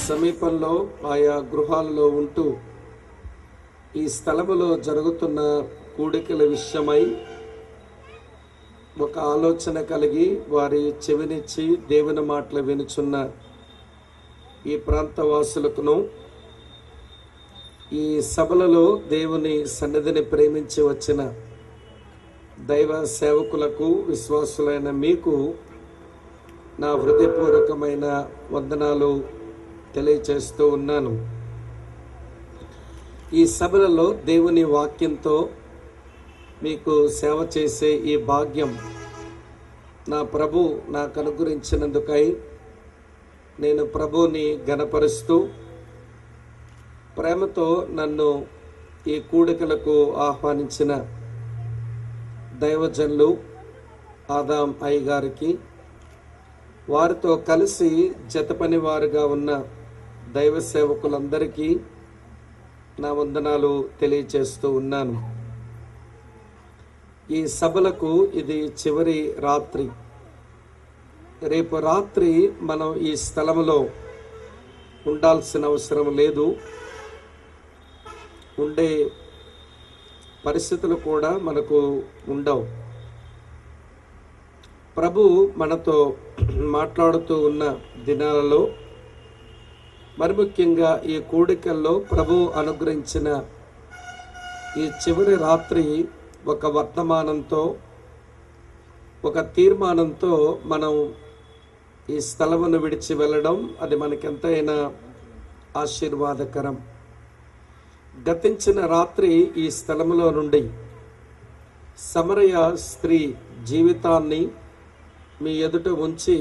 సమీపంలో ఆయా గృహాలలో ఉంటూ ఈ స్థలములో జరుగుతున్న కూడికల విషయమై ఒక ఆలోచన కలిగి వారి చెవినిచ్చి దేవుని మాటలు వినుచున్న ఈ ప్రాంతవాసులకును, ఈ సభలలో దేవుని సన్నిధిని ప్రేమించి వచ్చిన దైవ సేవకులకు, విశ్వాసులైన మీకు నా హృదయపూర్వకమైన వందనాలు తెలియచేస్తూ ఉన్నాను. ఈ సభలలో దేవుని వాక్యంతో మీకు సేవ చేసే ఈ భాగ్యం నా ప్రభు నాకు అనుగ్రహించినందుకై నేను ప్రభుని ఘనపరుస్తూ, ప్రేమతో నన్ను ఈ కూడికలకు ఆహ్వానించిన దైవజనులు ఆదాం అయ్య గారికి, వారితో కలిసి జతపని వారుగా ఉన్న దైవ సేవకులందరికీ నా వందనాలు తెలియచేస్తూ ఉన్నాను. ఈ సభలకు ఇది చివరి రాత్రి. రేపు రాత్రి మనం ఈ స్థలంలో ఉండాల్సిన అవసరం లేదు. ఉండే పరిస్థితులు కూడా మనకు ఉండవు. ప్రభు మనతో మాట్లాడుతూ ఉన్న దినాలలో, మరి ముఖ్యంగా ఈ కూడికల్లో ప్రభు అనుగ్రహించిన ఈ చివరి రాత్రి ఒక వర్తమానంతో, ఒక తీర్మానంతో మనం ఈ స్థలమును విడిచి వెళ్ళడం, అది మనకెంతైనా ఆశీర్వాదకరం. గతించిన రాత్రి ఈ స్థలములో నుండి సమరయ స్త్రీ జీవితాన్ని మీ ఎదుట ఉంచి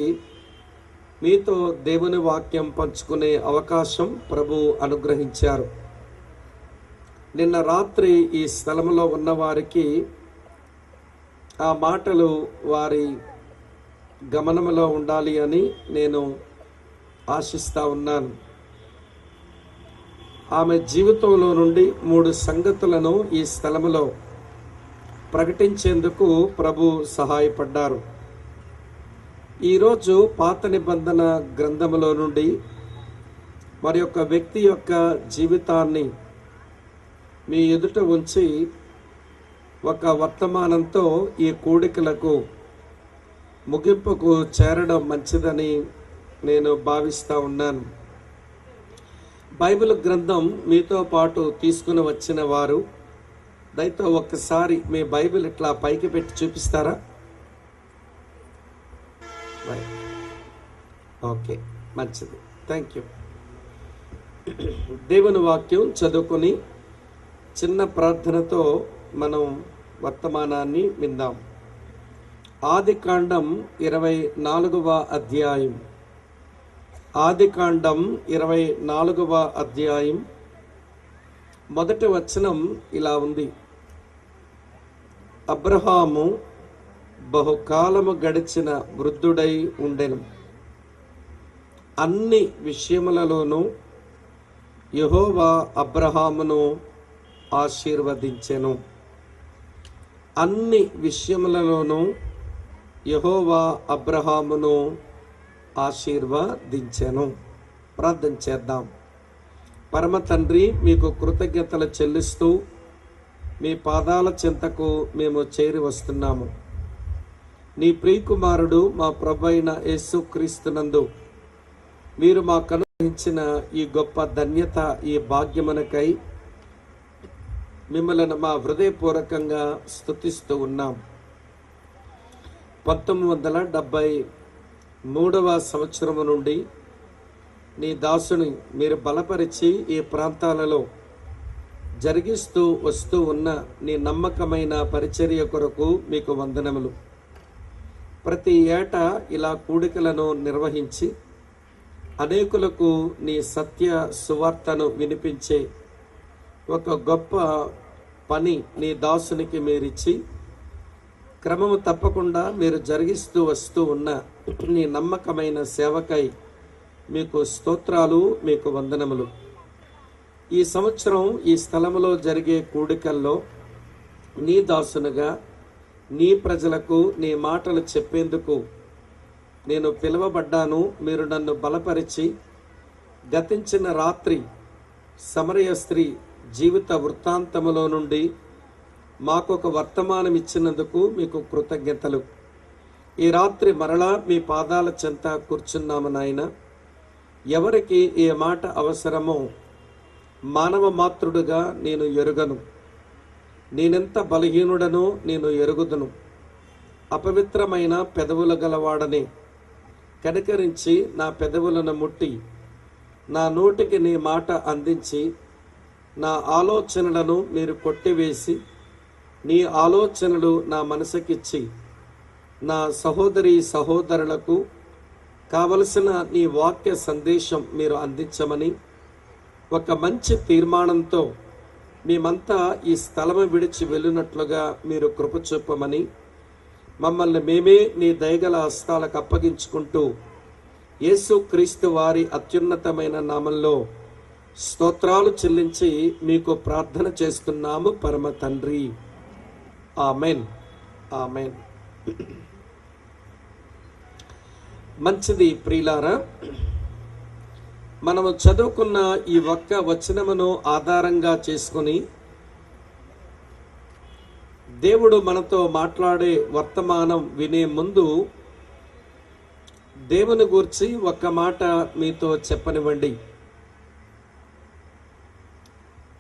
మీతో దేవుని వాక్యం పంచుకునే అవకాశం ప్రభు అనుగ్రహించారు. నిన్న రాత్రి ఈ స్థలంలో ఉన్న వారికి ఆ మాటలు వారి గమనంలో ఉండాలి అని నేను ఆశిస్తా ఉన్నాను. ఆమె జీవితంలో నుండి 3 సంగతులను ఈ స్థలములో ప్రకటించేందుకు ప్రభు సహాయపడ్డారు. ఈరోజు పాత నిబంధన గ్రంథములో నుండి మరి యొక్క వ్యక్తి యొక్క జీవితాన్ని మీ ఎదుట ఉంచి ఒక వర్తమానంతో ఈ కూడికలకు ముగింపుకు చేరడం మంచిదని నేను భావిస్తూ ఉన్నాను. బైబిల్ గ్రంథం మీతో పాటు తీసుకుని వచ్చిన వారు దయతో ఒక్కసారి మీ బైబిల్ ఇట్లా పైకి పెట్టి చూపిస్తారా? ఓకే, మంచిది, థ్యాంక్ యూ. దేవుని వాక్యం చదువుకొని చిన్న ప్రార్థనతో మనం వర్తమానాన్ని విందాం. ఆదికాండం 24వ అధ్యాయం. ఆదికాండం 24వ అధ్యాయం మొదటి వచనం ఇలా ఉంది. అబ్రహాము బహుకాలము గడిచిన వృద్ధుడై ఉండెను. అన్ని విషయములలోనూ యెహోవా అబ్రహామును ఆశీర్వదించెను. అన్ని విషయములలోనూ యెహోవా అబ్రహామును ఆశీర్వదించెను. ప్రార్థన చేద్దాం. పరమ తండ్రి, మీకు కృతజ్ఞతలు చెల్లిస్తూ మీ పాదాల చెంతకు మేము చేరి వస్తున్నాము. నీ ప్రియకుమారుడు మా ప్రభువైన యేసుక్రీస్తునందు మీరు మాకు అనుగ్రహించిన ఈ గొప్ప ధన్యత, ఈ భాగ్యమునకై మిమ్మల్ని మా హృదయపూర్వకంగా స్తుతిస్తూ ఉన్నాం. 1973వ సంవత్సరము నుండి నీ దాసుని మీరు బలపరిచి ఈ ప్రాంతాలలో జరిగిస్తూ వస్తూ ఉన్న నీ నమ్మకమైన పరిచర్య కొరకు మీకు వందనములు. ప్రతి ఏటా ఇలా కూడికలను నిర్వహించి అనేకులకు నీ సత్య సువార్తను వినిపించే ఒక గొప్ప పని నీ దాసునికి మీరిచ్చి క్రమము తప్పకుండా మీరు జరిగిస్తూ వస్తూ ఉన్న నీ నమ్మకమైన సేవకై మీకు స్తోత్రాలు, మీకు వందనములు. ఈ సంవత్సరం ఈ స్థలములో జరిగే కూడికల్లో నీ దాసునుగా నీ ప్రజలకు నీ మాటలు చెప్పేందుకు నేను పిలువబడ్డాను. మీరు నన్ను బలపరిచి గతించిన రాత్రి సమరయ స్త్రీ జీవిత వృత్తాంతములో నుండి మాకొక వర్తమానం ఇచ్చినందుకు మీకు కృతజ్ఞతలు. ఈ రాత్రి మరలా మీ పాదాల చెంత కూర్చున్నాము నాయన. ఎవరికి ఏ మాట అవసరమో మానవ మాతృడుగా నేను ఎరుగను. నేనెంత బలహీనుడనో నేను ఎరుగుదును. అపవిత్రమైన పెదవుల గలవాడని కనికరించి నా పెదవులను ముట్టి నా నోటికి నీ మాట అందించి నా ఆలోచనలను మీరు కొట్టివేసి నీ ఆలోచనలు నా మనసుకిచ్చి నా సహోదరి సహోదరులకు కావలసిన నీ వాక్య సందేశం మీరు అందించమని ఒక మంచి తీర్మానంతో మేమంతా ఈ స్థలము విడిచి వెళ్ళినట్లుగా మీరు కృప చూపమని మమ్మల్ని మేమే నీ దయగల హస్తాలకు అప్పగించుకుంటూ యేసు క్రీస్తు వారి అత్యున్నతమైన నామంలో స్తోత్రాలు చెల్లించి మీకు ప్రార్థన చేస్తున్నాము పరమ తండ్రి. Amen, amen. మంచిది ప్రియులారా, మనము చదువుకున్న ఈ ఒక్క వచనమును ఆధారంగా చేసుకొని దేవుడు మనతో మాట్లాడే వర్తమానం వినే ముందు దేవుని గూర్చి ఒక్క మాట మీతో చెప్పనివ్వండి.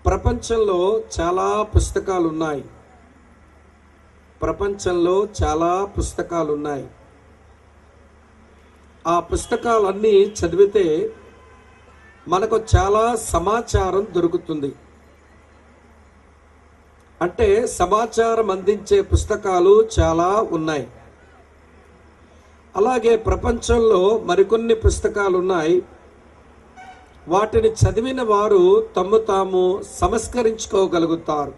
ప్రపంచంలో చాలా పుస్తకాలు ఉన్నాయి. ప్రపంచంలో చాలా పుస్తకాలు ఉన్నాయి. ఆ పుస్తకాలన్నీ చదివితే మనకు చాలా సమాచారం దొరుకుతుంది. అంటే సమాచారం అందించే పుస్తకాలు చాలా ఉన్నాయి. అలాగే ప్రపంచంలో మరికొన్ని పుస్తకాలు ఉన్నాయి. వాటిని చదివిన వారు తమ్ము తాము సంస్కరించుకోగలుగుతారు.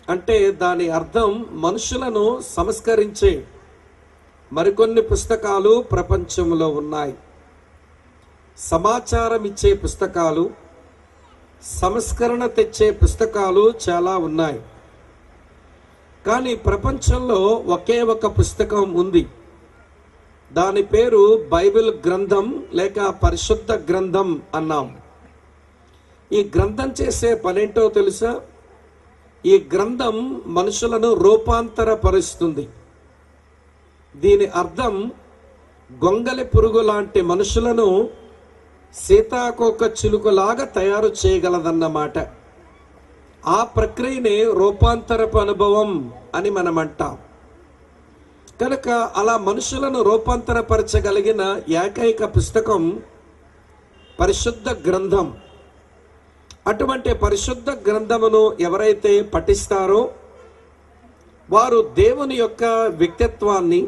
అంటే దాని అర్థం మనుషులను సంస్కరించే మరికొన్ని పుస్తకాలు ప్రపంచంలో ఉన్నాయి. సమాచారం ఇచ్చే పుస్తకాలు, సంస్కరణ తెచ్చే పుస్తకాలు చాలా ఉన్నాయి. కానీ ప్రపంచంలో ఒకే ఒక పుస్తకం ఉంది. దాని పేరు బైబిల్ గ్రంథం లేక పరిశుద్ధ గ్రంథం అన్నాం. ఈ గ్రంథం చేసే పనేంటో తెలుసా? ఈ గ్రంథం మనుషులను రూపాంతరపరుస్తుంది. దీని అర్థం గొంగలి పురుగు లాంటి మనుషులను సీతాకోక చిలుకలాగా తయారు చేయగలదన్నమాట. ఆ ప్రక్రియనే రూపాంతరపు అనుభవం అని మనం అంటాం. కనుక అలా మనుషులను రూపాంతరపరచగలిగిన ఏకైక పుస్తకం పరిశుద్ధ గ్రంథం. అటువంటి పరిశుద్ధ గ్రంథమును ఎవరైతే పఠిస్తారో వారు దేవుని యొక్క వ్యక్తిత్వాన్ని,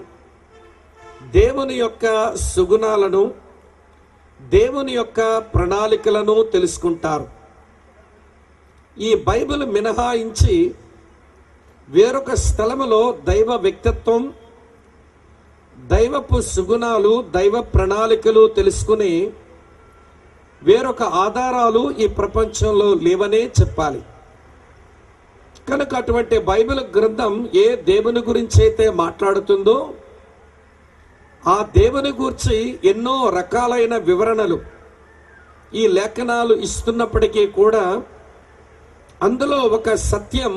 దేవుని యొక్క సుగుణాలను, దేవుని యొక్క ప్రణాళికలను తెలుసుకుంటారు. ఈ బైబిల్ మినహాయించి వేరొక స్థలములో దైవ వ్యక్తిత్వం, దైవపు సుగుణాలు, దైవ ప్రణాళికలు తెలుసుకుని వేరొక ఆధారాలు ఈ ప్రపంచంలో లేవనే చెప్పాలి. కనుక అటువంటి బైబిల్ గ్రంథం ఏ దేవుని గురించి అయితే మాట్లాడుతుందో ఆ దేవుని గురించి ఎన్నో రకాలైన వివరణలు ఈ లేఖనాలు ఇస్తున్నప్పటికీ కూడా అందులో ఒక సత్యం,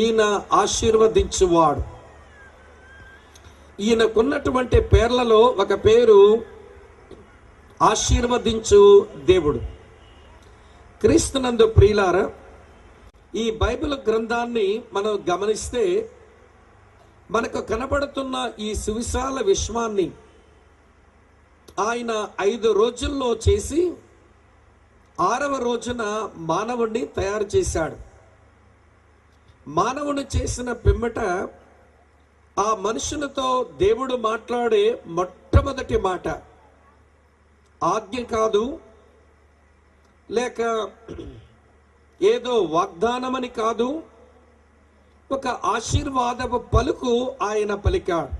ఈయన ఆశీర్వదించువాడు. ఈయనకున్నటువంటి పేర్లలో ఒక పేరు ఆశీర్వదించు దేవుడు. క్రీస్తునందు ప్రియులారా, ఈ బైబిల్ గ్రంథాన్ని మనం గమనిస్తే మనకు కనబడుతున్న ఈ సువిశాల విశ్వాన్ని ఆయన 5 రోజుల్లో చేసి 6వ రోజున మానవుణ్ణి తయారు చేశాడు. మానవుని చేసిన పిమ్మట ఆ మనుషులతో దేవుడు మాట్లాడే మొట్టమొదటి మాట ఆజ్ఞ కాదు, లేక ఏదో వాగ్దానమని కాదు, ఒక ఆశీర్వాదపు పలుకు ఆయన పలికాడు.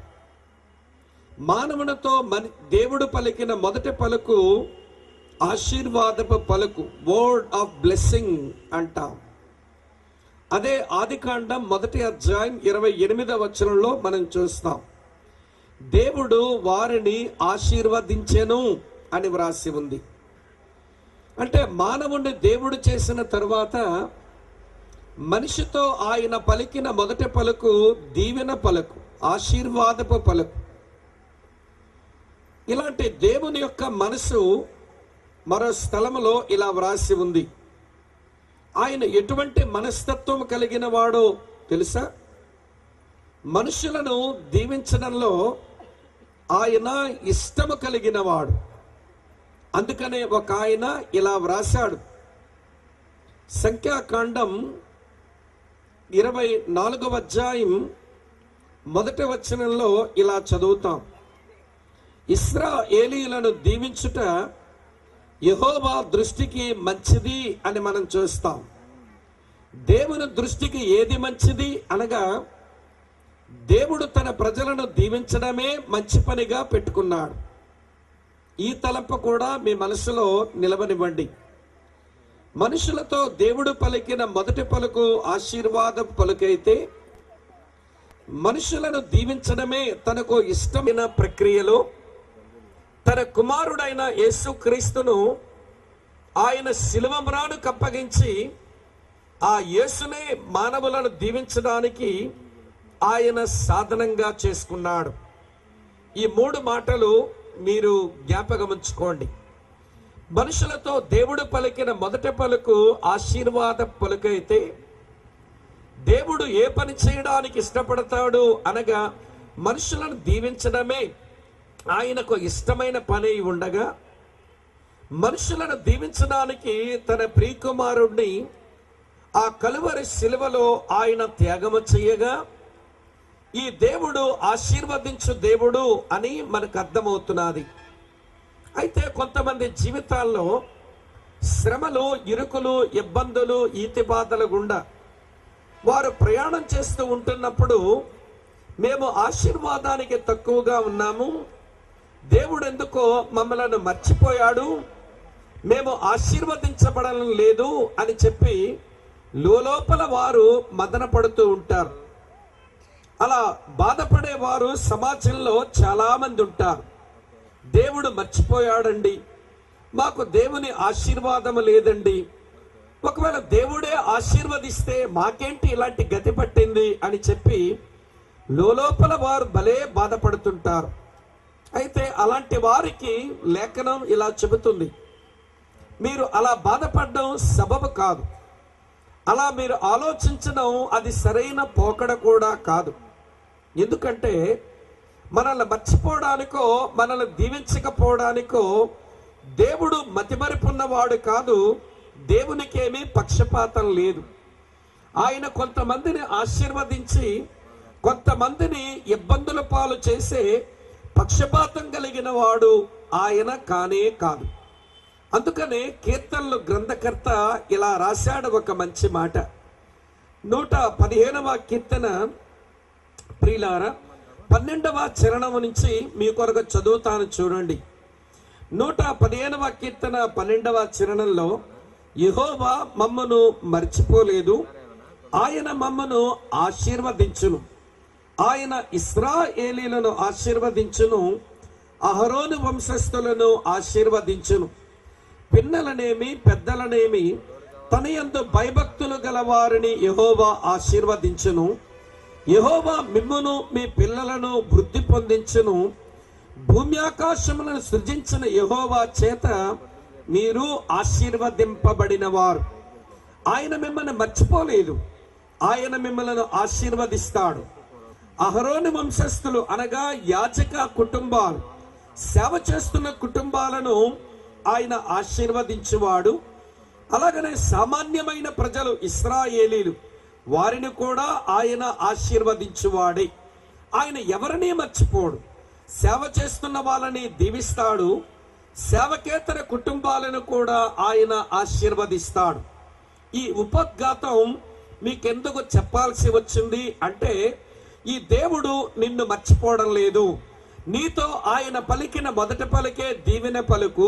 మానవునితో దేవుడు పలికిన మొదటి పలుకు ఆశీర్వాదపు పలుకు, వర్డ్ ఆఫ్ బ్లెస్సింగ్ అంటాం. అదే ఆదికాండం 1వ అధ్యాయం 28వ వచనంలో మనం చూస్తాం. దేవుడు వారిని ఆశీర్వదించెను అని వ్రాసి ఉంది. అంటే మానవుణ్ణి దేవుడు చేసిన తరువాత మనిషితో ఆయన పలికిన మొదటి పలుకు దీవెన పలుకు, ఆశీర్వాదపు పలుకు. ఇలాంటి దేవుని యొక్క మనసు మరో స్థలములో ఇలా వ్రాసి ఉంది. ఆయన ఎటువంటి మనస్తత్వం కలిగిన వాడో తెలుసా? మనుషులను దీవించడంలో ఆయన ఇష్టము కలిగిన వాడు. అందుకనే ఒక ఆయన ఇలా వ్రాశాడు. సంఖ్యాకాండం 24వ అధ్యాయం 1వ వచనంలో ఇలా చదువుతాం. ఇశ్రాయేలీయులను దీవించుట యెహోవా దృష్టికి మంచిది అని మనం చూస్తాం. దేవుని దృష్టికి ఏది మంచిది అనగా దేవుడు తన ప్రజలను దీవించడమే మంచి పనిగా పెట్టుకున్నాడు. ఈ తలంపు కూడా మీ మనసులో నిలవనివ్వండి. మనుషులతో దేవుడు పలికిన మొదటి పలుకు ఆశీర్వాద పలుకైతే, మనుషులను దీవించడమే తనకు ఇష్టమైన ప్రక్రియలో తన కుమారుడైన యేసుక్రీస్తును ఆయన శిలువ మ్రానుకు అప్పగించి ఆ యేసునే మానవులను దీవించడానికి ఆయన సాధనంగా చేసుకున్నాడు. ఈ 3 మాటలు మీరు జ్ఞాపకం ఉంచుకోండి. మనుషులతో దేవుడు పలికిన మొదటి పలుకు ఆశీర్వాద పలుకైతే, దేవుడు ఏ పని చేయడానికి ఇష్టపడతాడు అనగా మనుషులను దీవించడమే ఆయనకు ఇష్టమైన పని ఉండగా, మనుషులను దీవించడానికి తన ప్రియకుమారుణ్ణి ఆ కలువరి శిలువలో ఆయన త్యాగము చేయగా ఈ దేవుడు ఆశీర్వదించు దేవుడు అని మనకు అర్థమవుతున్నది. అయితే కొంతమంది జీవితాల్లో శ్రమలు, ఇరుకులు, ఇబ్బందులు, ఈతి బాధల గుండా వారు ప్రయాణం చేస్తూ ఉంటున్నప్పుడు మేము ఆశీర్వాదానికి తక్కువగా ఉన్నాము, దేవుడు ఎందుకో మమ్మలను మర్చిపోయాడు, మేము ఆశీర్వదించబడడం లేదు అని చెప్పి లోపల వారు మదన పడుతూ ఉంటారు. అలా బాధపడేవారు సమాజంలో చాలా మంది ఉంటారు. దేవుడు మర్చిపోయాడండి, మాకు దేవుని ఆశీర్వాదం లేదండి, ఒకవేళ దేవుడే ఆశీర్వదిస్తే మాకేంటి ఇలాంటి గతి పట్టింది అని చెప్పి లోపల వారు భలే బాధపడుతుంటారు. అయితే అలాంటి వారికి లేఖనం ఇలా చెబుతుంది, మీరు అలా బాధపడడం సబబు కాదు, అలా మీరు ఆలోచించడం అది సరైన పోకడ కూడా కాదు. ఎందుకంటే మనల్ని మర్చిపోవడానికో మనల్ని దీవించకపోవడానికో దేవుడు మతిమరుపున్నవాడు కాదు. దేవునికేమీ పక్షపాతం లేదు. ఆయన కొంతమందిని ఆశీర్వదించి కొంతమందిని ఇబ్బందుల పాలు చేసే పక్షపాతం కలిగిన వాడు ఆయన కానే కాదు. అందుకనే కీర్తనలు గ్రంథకర్త ఇలా రాశాడు ఒక మంచి మాట. 115వ కీర్తన ప్రియులారా 12వ చరణం నుంచి మీ కొరకు చదువుతాను చూడండి. 115వ కీర్తన 12వ చరణంలో, యెహోవా మమ్మను మర్చిపోలేదు, ఆయన మమ్మను ఆశీర్వదించును, ఆయన ఇశ్రాయేలీయులను ఆశీర్వదించును, అహరోను వంశస్థులను ఆశీర్వదించును, పిన్నలనేమి పెద్దలనేమి తన యందు భయభక్తులు గల వారిని యెహోవా ఆశీర్వదించును, యెహోవా మిమ్మును మీ పిల్లలను వృద్ధి పొందించును, భూమి ఆకాశములను సృజించిన యెహోవా చేత మీరు ఆశీర్వదింపబడిన వారు. ఆయన మిమ్మల్ని మర్చిపోలేదు, ఆయన మిమ్మల్ని ఆశీర్వదిస్తాడు. అహరోను వంశస్థులు అనగా యాజక కుటుంబాలు, సేవ చేస్తున్న కుటుంబాలను ఆయన ఆశీర్వదించువాడు. అలాగనే సామాన్యమైన ప్రజలు ఇశ్రాయేలీలు, వారిని కూడా ఆయన ఆశీర్వదించువాడే. ఆయన ఎవరిని మర్చిపోడు, సేవ చేస్తున్న వాళ్ళని దీవిస్తాడు, సేవకేతర కుటుంబాలను కూడా ఆయన ఆశీర్వదిస్తాడు. ఈ ఉపోద్ఘాతం మీకెందుకు చెప్పాల్సి వచ్చింది అంటే, ఈ దేవుడు నిన్ను మర్చిపోవడం లేదు. నీతో ఆయన పలికిన మొదటి పలికే దీవెన పలుకు,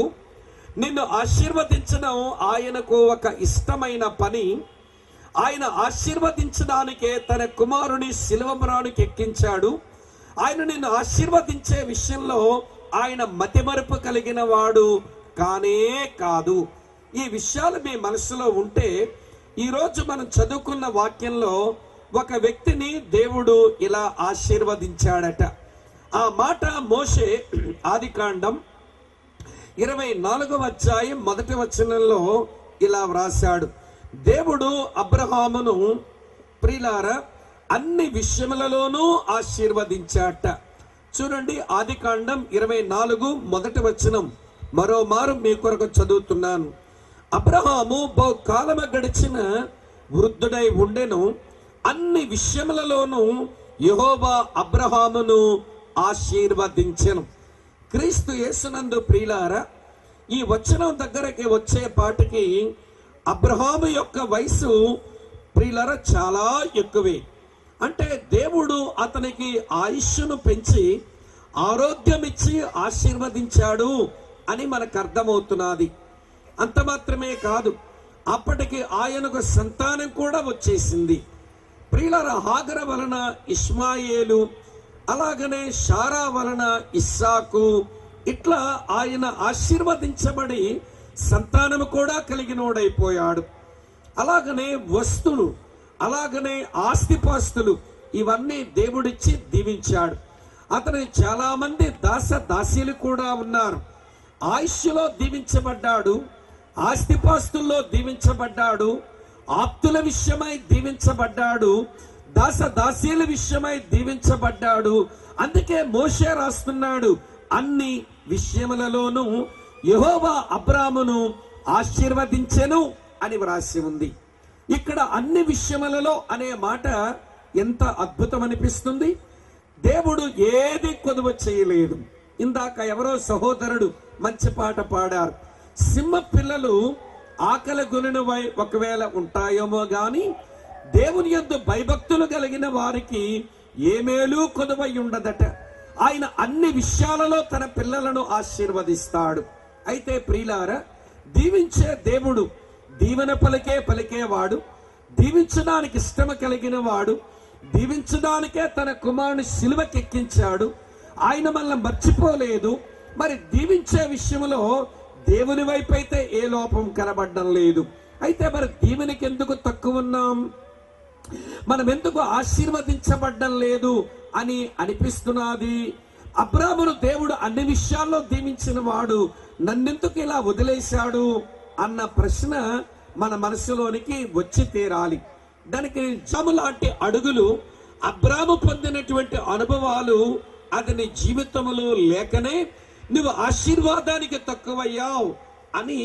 నిన్ను ఆశీర్వదించడం ఆయనకు ఒక ఇష్టమైన పని. ఆయన ఆశీర్వదించడానికే తన కుమారుని శిలువ మ్రానుకు ఎక్కించాడు. ఆయన నిన్ను ఆశీర్వదించే విషయంలో ఆయన మతిమరుపు కలిగిన వాడు కానే కాదు. ఈ విషయాలు మీ మనసులో ఉంటే, ఈరోజు మనం చదువుకున్న వాక్యంలో ఒక వ్యక్తిని దేవుడు ఇలా ఆశీర్వదించాడట. ఆ మాట మోషే ఆదికాండం 24వ అధ్యాయం 1వ వచనంలో ఇలా వ్రాశాడు. దేవుడు అబ్రహామును ప్రియులారా అన్ని విషయములలోనూ ఆశీర్వదించాట. చూడండి, ఆదికాండం 24 1వ వచనం మరోమారు మీ కొరకు చదువుతున్నాను. అబ్రహాము బహుకాలము గడిచిన వృద్ధుడై ఉండెను, అన్ని విషయములలోనూ యెహోవా అబ్రహామును ఆశీర్వదించెను. క్రీస్తు యేసునందు ప్రియులారా, ఈ వచనం దగ్గరికి వచ్చే పాటికి అబ్రహాము యొక్క వయసు ప్రియులారా చాలా ఎక్కువే. అంటే దేవుడు అతనికి ఆయుష్ను పెంచి ఆరోగ్యం ఇచ్చి ఆశీర్వదించాడు అని మనకు అర్థమవుతున్నది. అంత మాత్రమే కాదు, అప్పటికి ఆయనకు సంతానం కూడా వచ్చేసింది. ప్రియులారా, హాగర వలన ఇష్మాయేలు, అలాగనే షారా వలన ఇస్సాకు, ఇట్లా ఆయన ఆశీర్వదించబడి సంతానము కూడా కలిగినోడైపోయాడు. అలాగనే వస్తువులు, అలాగనే ఆస్తిపాస్తులు ఇవన్నీ దేవుడిచ్చి దీవించాడు. అతని చాలా మంది దాసీలు కూడా ఉన్నారు. ఆయుష్లో దీవించబడ్డాడు, ఆస్తిపాస్తుల్లో దీవించబడ్డాడు, ఆప్తుల విషయమై దీవించబడ్డాడు, దాసీల విషయమై దీవించబడ్డాడు. అందుకే మోషే రాస్తున్నాడు, అన్ని విషయములలోనూ యెహోవా అబ్రామును ఆశీర్వదించెను అని వ్రాసి ఉంది. ఇక్కడ అన్ని విషయములలో అనే మాట ఎంత అద్భుతం అనిపిస్తుంది. దేవుడు ఏది కొదువ చేయలేదు. ఇందాక ఎవరో సహోదరుడు మంచి పాట పాడారు. సింహ పిల్లలు ఆకలి గొనినవై ఒకవేళ ఉంటాయేమో గాని దేవుని యందు భయభక్తులు కలిగిన వారికి ఏ మేలు కొదువై ఉండదట. ఆయన అన్ని విషయాలలో తన పిల్లలను ఆశీర్వదిస్తాడు. అయితే ప్రియులారా, దీవించే దేవుడు దీవెన పలికేవాడు, దీవించడానికి ఇష్టం కలిగిన వాడు, దీవించడానికే తన కుమారుని సిలువకెక్కించాడు. ఆయన మనల్ని మర్చిపోలేదు. మరి దీవించే విషయంలో దేవుని వైపు అయితే ఏ లోపం కనబడడం లేదు. అయితే మరి దీవెనకి ఎందుకు తక్కువ ఉన్నాం, మనం ఎందుకు ఆశీర్వదించబడ్డం లేదు అని అనిపిస్తున్నది. అబ్రామును దేవుడు అన్ని విషయాల్లో దీవించిన వాడు, నన్నెందుకు ఇలా వదిలేశాడు అన్న ప్రశ్న మన మనసులోనికి వచ్చి తీరాలి. దానికి జాము లాంటి అడుగులు, అబ్రాము పొందినటువంటి అనుభవాలు అది నీ జీవితంలో లేకనే నువ్వు ఆశీర్వాదానికి తక్కువయ్యావు అని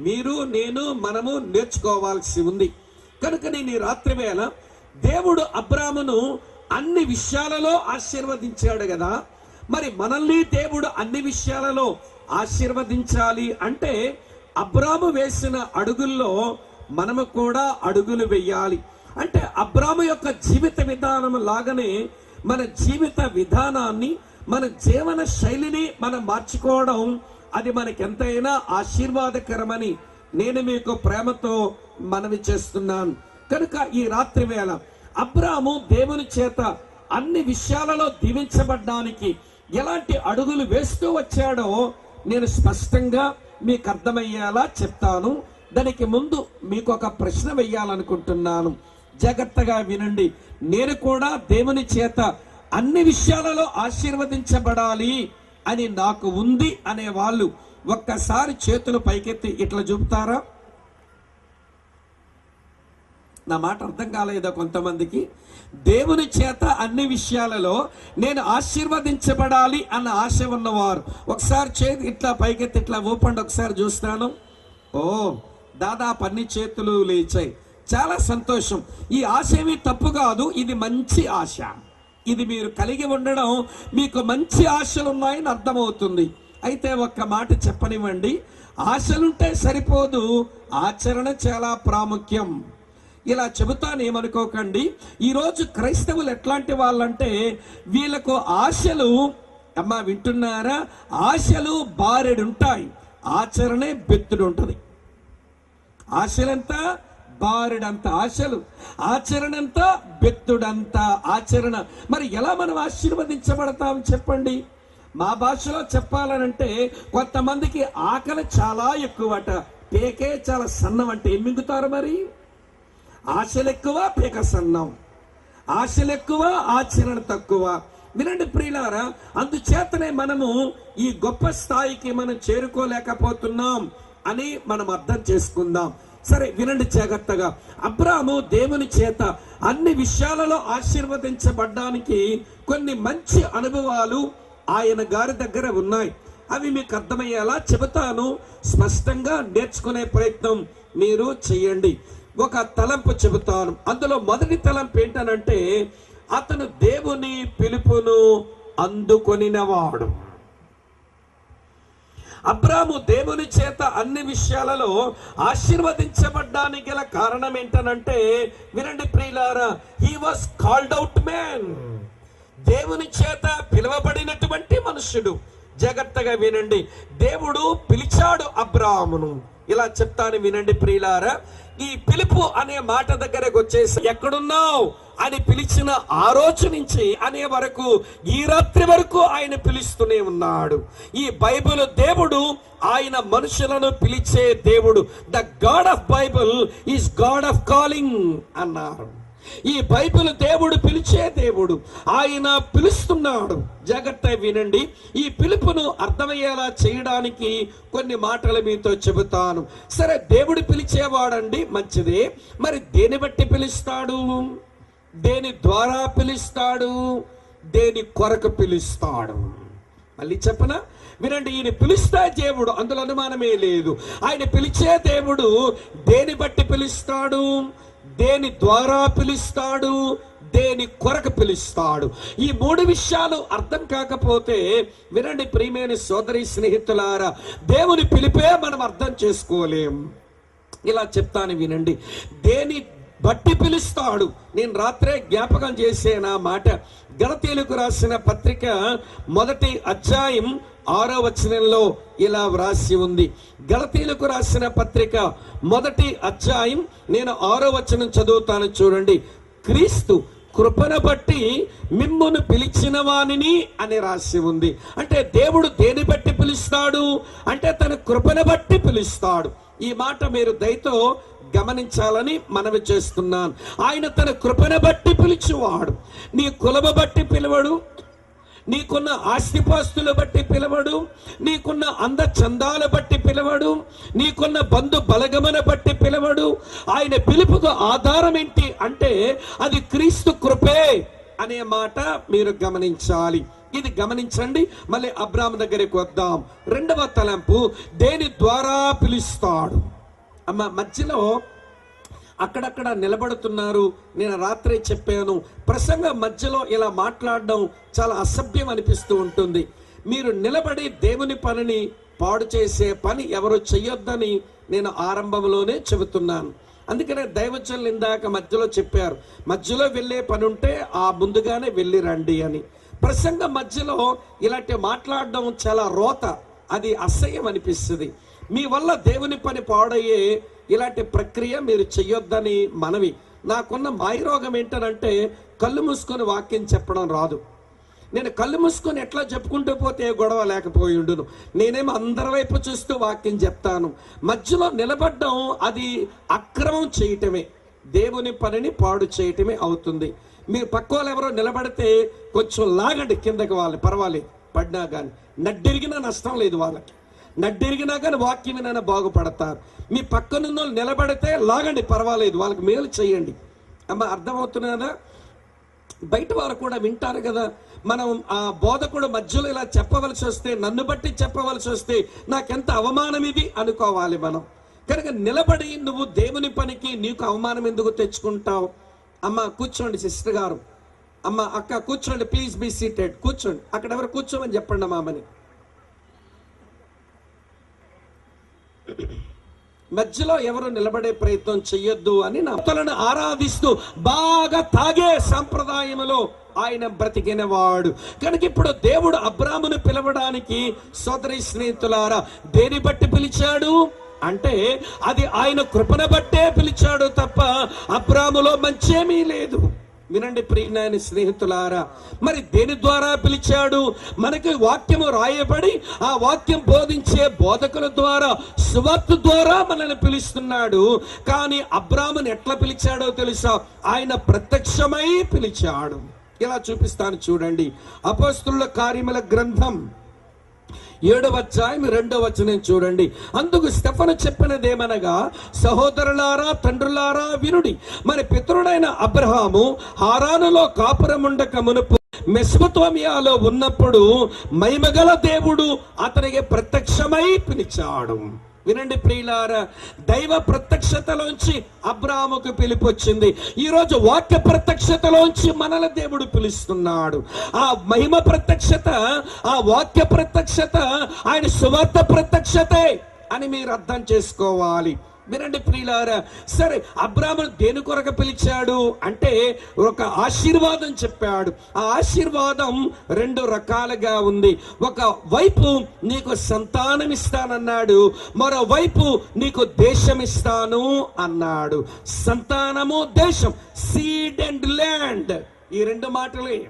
మీరు, నేను, మనము నేర్చుకోవాల్సి ఉంది. కనుక నేను ఈ రాత్రి వేళ దేవుడు అబ్రామును అన్ని విషయాలలో ఆశీర్వదించాడు కదా, మరి మనల్ని దేవుడు అన్ని విషయాలలో ఆశీర్వదించాలి అంటే అబ్రాము వేసిన అడుగుల్లో మనము కూడా అడుగులు వేయాలి. అంటే అబ్రాము యొక్క జీవిత విధానం లాగానే మన జీవిత విధానాన్ని, మన జీవన శైలిని మనం మార్చుకోవడం అది మనకెంతైనా ఆశీర్వాదకరమని నేను మీకు ప్రేమతో మనవి చేస్తున్నాను. కనుక ఈ రాత్రి వేళ అబ్రాము దేవుని చేత అన్ని విషయాలలో దీవించబడ్డానికి ఎలాంటి అడుగులు వేస్తూ వచ్చాడో నేను స్పష్టంగా మీకు అర్థమయ్యేలా చెప్తాను. దానికి ముందు మీకు ఒక ప్రశ్న వేయాలనుకుంటున్నాను. జాగ్రత్తగా వినండి. నేను కూడా దేవుని చేత అన్ని విషయాలలో ఆశీర్వదించబడాలి అని నాకు ఉంది అనే వాళ్ళు ఒక్కసారి చేతులు పైకెత్తి ఇట్లా చూపుతారా? నా మాట అర్థం కాలేదా కొంతమందికి? దేవుని చేత అన్ని విషయాలలో నేను ఆశీర్వదించబడాలి అన్న ఆశ ఉన్నవారు ఒకసారి చేతి ఇట్లా పైకెత్తి ఇట్లా ఊపండి, ఒకసారి చూస్తాను. ఓ, దాదాపు అన్ని చేతులు లేచాయి. చాలా సంతోషం. ఈ ఆశ ఏమీ తప్పు కాదు, ఇది మంచి ఆశ. ఇది మీరు కలిగి ఉండడం మీకు మంచి ఆశలు ఉన్నాయని అర్థమవుతుంది. అయితే ఒక్క మాట చెప్పనివ్వండి, ఆశలుంటే సరిపోదు, ఆచరణ చాలా ప్రాముఖ్యం. ఇలా చెబుతాను, ఏమనుకోకండి. ఈరోజు క్రైస్తవులు ఎట్లాంటి వాళ్ళంటే వీళ్ళకు ఆశలు, అమ్మా వింటున్నారా, ఆశలు బారెడుంటాయి, ఆచరణే బెత్తుడు ఉంటుంది. ఆశలంతా బారెడంత ఆశలు, ఆచరణ అంతా బెత్తుడంత ఆచరణ. మరి ఎలా మనం ఆశీర్వదించబడతాం చెప్పండి? మా భాషలో చెప్పాలనంటే కొంతమందికి ఆకలి చాలా ఎక్కువట, పేకే చాలా సన్నం. అంటే ఏం మింగుతారు మరి? ఆశలు ఎక్కువ, పేక సన్నం. ఆశలు ఎక్కువ, ఆచరణ తక్కువ. వినండి ప్రియులారా, అందుచేతనే మనము ఈ గొప్ప స్థాయికి మనం చేరుకోలేకపోతున్నాం అని మనం అర్థం చేసుకుందాం. సరే వినండి జాగ్రత్తగా. అబ్రాము దేవుని చేత అన్ని విషయాలలో ఆశీర్వదించబడ్డానికి కొన్ని మంచి అనుభవాలు ఆయన గారి దగ్గర ఉన్నాయి. అవి మీకు అర్థమయ్యేలా చెబుతాను, స్పష్టంగా నేర్చుకునే ప్రయత్నం మీరు చేయండి. ఒక తలంపు చెబుతాను. అందులో మొదటి తలంపు ఏంటనంటే, అతను దేవుని పిలుపును అందుకొనినవాడు. అబ్రాము దేవుని చేత అన్ని విషయాలలో ఆశీర్వదించబడ్డానికి గల కారణం ఏంటనంటే, వినండి ప్రియులారా, he was called out man. దేవుని చేత పిలువబడినటువంటి మనుష్యుడు. జాగ్రత్తగా వినండి. దేవుడు పిలిచాడు అబ్రామును. ఇలా చెప్తాను వినండి ప్రియులారా. ఈ పిలుపు అనే మాట దగ్గరకు వచ్చేసి, ఎక్కడున్నావు అని పిలిచిన ఆ రోజు నుంచి అనే వరకు, ఈ రాత్రి వరకు ఆయన పిలుస్తూనే ఉన్నాడు. ఈ బైబిల్ దేవుడు ఆయన మనుషులను పిలిచే దేవుడు. The God of Bible is God of calling అన్నారు. ఈ బైబిల్ దేవుడు పిలిచే దేవుడు. ఆయన పిలుస్తున్నాడు. జాగ్రత్త వినండి. ఈ పిలుపును అర్థమయ్యేలా చేయడానికి కొన్ని మాటలు మీతో చెబుతాను. సరే, దేవుడు పిలిచేవాడండి, మంచిదే. మరి దేని బట్టి పిలుస్తాడు? దేని ద్వారా పిలుస్తాడు? దేని కొరకు పిలుస్తాడు? మళ్ళీ చెప్పనా? వినండి. ఈయన పిలిస్తే దేవుడు, అందులో అనుమానమే లేదు. ఆయన పిలిచే దేవుడు దేని బట్టి పిలుస్తాడు? దేని ద్వారా పిలుస్తాడు? దేని కొరకు పిలుస్తాడు? ఈ మూడు విషయాలు అర్థం కాకపోతే, వినండి ప్రియమైన సోదరి స్నేహితులారా, దేవుని పిలిపే మనం అర్థం చేసుకోలేం. ఇలా చెప్తాను వినండి. దేని బట్టి పిలుస్తాడు? నేను రాత్రే జ్ఞాపకం చేసిన మాట. గలతీయులకు రాసిన పత్రిక 1వ అధ్యాయం 6వ వచనంలో ఇలా వ్రాసి ఉంది. గలతీయులకు రాసిన పత్రిక 1వ అధ్యాయం నేను 6వ వచనం చదువుతాను, చూడండి. క్రీస్తు కృపను బట్టి మిమ్మును పిలిచిన వానిని అని రాసి ఉంది. అంటే దేవుడు దేని బట్టి పిలుస్తాడు అంటే తన కృపను బట్టి పిలుస్తాడు. ఈ మాట మీరు దయతో గమనించాలని మనవి చేస్తున్నాను. ఆయన తన కృపను బట్టి పిలిచేవాడు. నీ కులము బట్టి పిలవడు, నీకున్న ఆస్తిపాస్తులు బట్టి పిలవడు, నీకున్న అంద చందాలు బట్టి పిలవడు, నీకున్న బంధు బలగమన బట్టి పిలవడు. ఆయన పిలుపుకు ఆధారం ఏంటి అంటే అది క్రీస్తు కృపే అనే మాట మీరు గమనించాలి. ఇది గమనించండి. మళ్ళీ అబ్రాము దగ్గరికి వద్దాం. రెండవ తలంపు, దేని ద్వారా పిలుస్తాడు. అమ్మ, మధ్యలో అక్కడక్కడ నిలబడుతున్నారు. నేను రాత్రి చెప్పాను, ప్రసంగం మధ్యలో ఇలా మాట్లాడడం చాలా అసభ్యం అనిపిస్తూ ఉంటుంది. మీరు నిలబడి దేవుని పనిని పాడు చేసే పని ఎవరు చెయ్యొద్దని నేను ఆరంభంలోనే చెబుతున్నాను. అందుకనే దైవజనులు ఇందాక మధ్యలో చెప్పారు, మధ్యలో వెళ్ళే పని ఉంటే ఆ ముందుగానే వెళ్ళి రండి అని. ప్రసంగం మధ్యలో ఇలాంటి మాట్లాడడం చాలా రోత, అది అసహ్యం అనిపిస్తుంది. మీ వల్ల దేవుని పని పాడయ్యే ఇలాంటి ప్రక్రియ మీరు చెయ్యొద్దని మనవి. నాకున్న మాయరోగం ఏంటనంటే కళ్ళు మూసుకొని వాక్యం చెప్పడం రాదు. నేను కళ్ళు మూసుకొని ఎట్లా చెప్పుకుంటూ పోతే గొడవ లేకపోయి ఉండును. నేనేమో అందరి వైపు చూస్తూ వాక్యం చెప్తాను. మధ్యలో నిలబడ్డం అది అక్రమం చేయటమే, దేవుని పనిని పాడు చేయటమే అవుతుంది. మీరు పక్క వాళ్ళు ఎవరో నిలబడితే కొంచెం లాగండి కిందకి, వాళ్ళు పర్వాలేదు, పడినా కానీ నడ్డిరిగినా నష్టం లేదు వాళ్ళకి. నడ్డిరిగినా కానీ వాక్యం వినైనా బాగుపడతారు. మీ పక్కనున్న వాళ్ళు నిలబడితే లాగండి, పర్వాలేదు, వాళ్ళకి మేలు చేయండి. అమ్మ, అర్థమవుతున్నదా? బయట వారు కూడా వింటారు కదా. మనం ఆ బోధకుడు మధ్యలో ఇలా చెప్పవలసి వస్తే, నన్ను బట్టి చెప్పవలసి వస్తే నాకెంత అవమానం ఇది అనుకోవాలి మనం. కనుక నిలబడి నువ్వు దేవుని పనికి నీకు అవమానం ఎందుకు తెచ్చుకుంటావు? అమ్మ కూర్చోండి, సిస్టర్ గారు. అమ్మ, అక్క కూర్చోండి, ప్లీజ్ బీ సీటెడ్. కూర్చోండి, అక్కడ ఎవరు కూర్చోమని చెప్పండి అమ్మని. మధ్యలో ఎవరు నిలబడే ప్రయత్నం చెయ్యొద్దు అని నా భక్తులను ఆరాధిస్తూ బాగా తాగే సంప్రదాయంలో ఆయన బ్రతికిన వాడు. కనుక ఇప్పుడు దేవుడు అబ్రామును పిలవడానికి, సోదరి స్నేహితులారా, దేని బట్టి పిలిచాడు అంటే అది ఆయన కృపను బట్టే పిలిచాడు తప్ప అబ్రాములో మంచేమీ లేదు. వినండి ప్రియమైన స్నేహితులారా, మరి దేని ద్వారా పిలిచాడు? మనకి వాక్యము రాయబడి ఆ వాక్యం బోధించే బోధకుల ద్వారా, సువార్త ద్వారా మనల్ని పిలుస్తున్నాడు. కానీ అబ్రాముని ఎట్లా పిలిచాడో తెలుసా? ఆయన ప్రత్యక్షమై పిలిచాడు. ఇలా చూపిస్తాను చూడండి. అపోస్తలుల కార్యముల గ్రంథం 7వ అధ్యాయం 2వ వచనం చూడండి. అందుకు స్టెఫను చెప్పినదేమనగా, సహోదరులారా, తండ్రులారా వినుడి. మరి పితరుడైన అబ్రహాము హారానులో కాపురముండక మునుపు మెసొపొతామియాలో ఉన్నప్పుడు మహిమగల దేవుడు అతనికి ప్రత్యక్షమై పిలిచాడు. వినండి ప్రియులారా, దైవ ప్రత్యక్షతలోంచి అబ్రాహాముకు పిలుపు వచ్చింది. ఈరోజు వాక్య ప్రత్యక్షతలోంచి మనల దేవుడు పిలుస్తున్నాడు. ఆ మహిమ ప్రత్యక్షత, ఆ వాక్య ప్రత్యక్షత, ఆయన సువార్త ప్రత్యక్షతే అని మీరు అర్థం చేసుకోవాలి. వినండి ప్రియులారా, సరే అబ్రాహామును దేని కొరకు పిలిచాడు అంటే ఒక ఆశీర్వాదం చెప్పాడు. ఆ ఆశీర్వాదం 2 రకాలుగా ఉంది. ఒక వైపు నీకు సంతానం ఇస్తానన్నాడు, మరోవైపు నీకు దేశం ఇస్తాను అన్నాడు. సంతానము, దేశం, సీడ్ అండ్ ల్యాండ్, ఈ 2 మాటలే.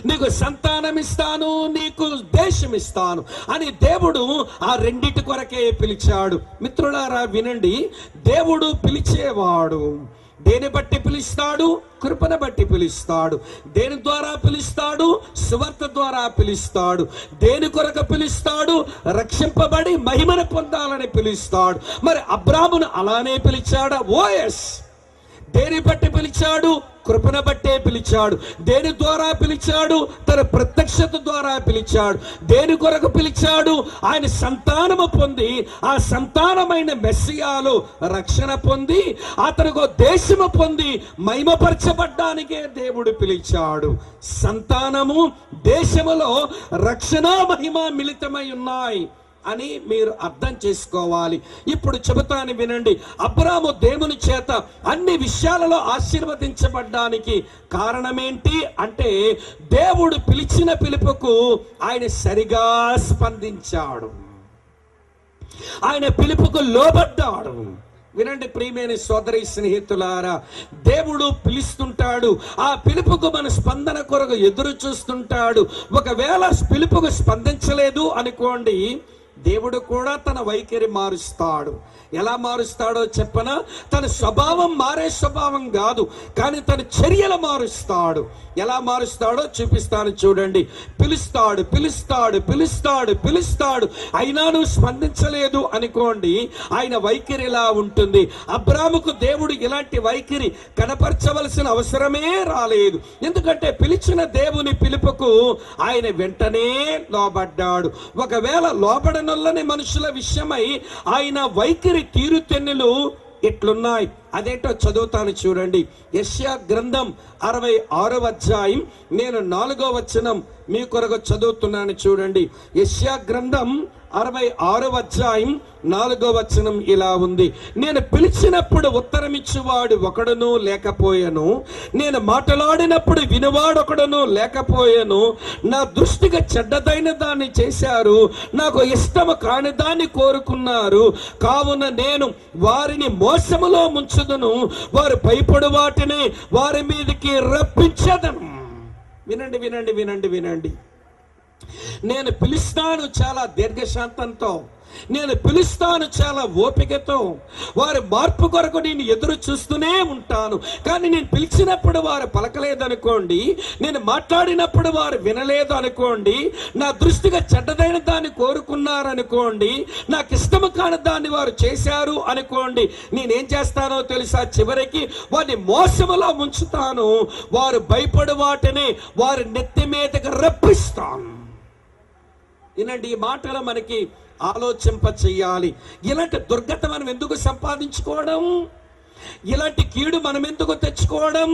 నీకు సంతానం ఇస్తాను, నీకు దేశం ఇస్తాను అని దేవుడు ఆ 2 కొరకే పిలిచాడు. మిత్రులారా వినండి, దేవుడు పిలిచేవాడు దేని బట్టి పిలుస్తాడు? కృపను బట్టి పిలుస్తాడు. దేని ద్వారా పిలుస్తాడు? సువార్త ద్వారా పిలుస్తాడు. దేని కొరకు పిలుస్తాడు? రక్షింపబడి మహిమను పొందాలని పిలుస్తాడు. మరి అబ్రాహామును అలానే పిలిచాడా? ఓఎస్. దేని బట్టి పిలిచాడు? కృపను బట్టే పిలిచాడు. దేని ద్వారా పిలిచాడు? తన ప్రత్యక్షత ద్వారా పిలిచాడు. దేని కొరకు పిలిచాడు? ఆయన సంతానము పొంది, ఆ సంతానమైన మెస్సియాలో రక్షణ పొంది, అతనికి దేశము పొంది మహిమపరచబడ్డానికే దేవుడు పిలిచాడు. సంతానము, దేశములో రక్షణ, మహిమ మిళితమై ఉన్నాయి అని మీరు అర్థం చేసుకోవాలి. ఇప్పుడు చెబుతాను వినండి. అబ్రాహాము దేవుని చేత అన్ని విషయాలలో ఆశీర్వదించబడ్డానికి కారణమేంటి అంటే, దేవుడు పిలిచిన పిలుపుకు ఆయన సరిగా స్పందించాడు, ఆయన పిలుపుకు లోబడ్డాడు. వినండి ప్రియమైన సోదరి స్నేహితులారా, దేవుడు పిలుస్తుంటాడు, ఆ పిలుపుకు మన స్పందన కొరకు ఎదురు చూస్తుంటాడు. ఒకవేళ పిలుపుకు స్పందించలేదు అనుకోండి, దేవుడు కూడా తన వైఖరి మారుస్తాడు. ఎలా మారుస్తాడో చెప్పనా? తన స్వభావం మారే స్వభావం కాదు, కానీ తన చర్యలు మారుస్తాడు. ఎలా మారుస్తాడో చూపిస్తాను చూడండి. పిలుస్తాడు పిలుస్తాడు పిలుస్తాడు పిలుస్తాడు అయినా నువ్వు స్పందించలేదు అనుకోండి, ఆయన వైఖరి ఇలా ఉంటుంది. అబ్రాహాముకు దేవుడు ఇలాంటి వైఖరి కనపరచవలసిన అవసరమే రాలేదు. ఎందుకంటే పిలిచిన దేవుని పిలుపుకు ఆయన వెంటనే లోబడ్డాడు. ఒకవేళ లోబడనొల్లని మనుషుల విషయమై ఆయన వైఖరి తీరుతెన్నులు ఎట్లున్నాయి అదేంటో చదువుతాను చూడండి. యెషయా గ్రంథం 66వ అధ్యాయం నేను 4వ వచనం మీ కొరకు చదువుతున్నాను చూడండి. యెషయా గ్రంథం 66వ అధ్యాయం 4వ వచనం ఇలా ఉంది. నేను పిలిచినప్పుడు ఉత్తరమిచ్చువాడు ఒకడును లేకపోయాను, నేను మాట్లాడినప్పుడు వినువాడొకడును లేకపోయాను. నా దృష్టికి చెడ్డదైన దాన్ని చేశారు, నాకు ఇష్టము కాని దాన్ని కోరుకున్నారు. కావున నేను వారిని మోసములో ముంచుదును, వారు భయపడు వాటిని వారి మీదకి రప్పించదను. వినండి వినండి వినండి వినండి. నేను పిలుస్తాను చాలా దీర్ఘశాంతంతో, నేను పిలుస్తాను చాలా ఓపికతో, వారి మార్పు కొరకు నేను ఎదురు చూస్తూనే ఉంటాను. కానీ నేను పిలిచినప్పుడు వారు పలకలేదనుకోండి, నేను మాట్లాడినప్పుడు వారు వినలేదు అనుకోండి, నా దృష్టిగా చెడ్డదైన దాన్ని కోరుకున్నారనుకోండి, నాకు ఇష్టము కాని దాన్ని వారు చేశారు అనుకోండి, నేనేం చేస్తానో తెలుసా? చివరికి వారిని మోసములో ముంచుతాను, వారు భయపడు వాటిని వారి నెత్తి మీదకి రప్పిస్తాను. వినండి, ఈ మాటలు మనకి ఆలోచింప చెయ్యాలి. ఇలాంటి దుర్గత మనం ఎందుకు సంపాదించుకోవడం? ఇలాంటి కీడు మనం ఎందుకు తెచ్చుకోవడం?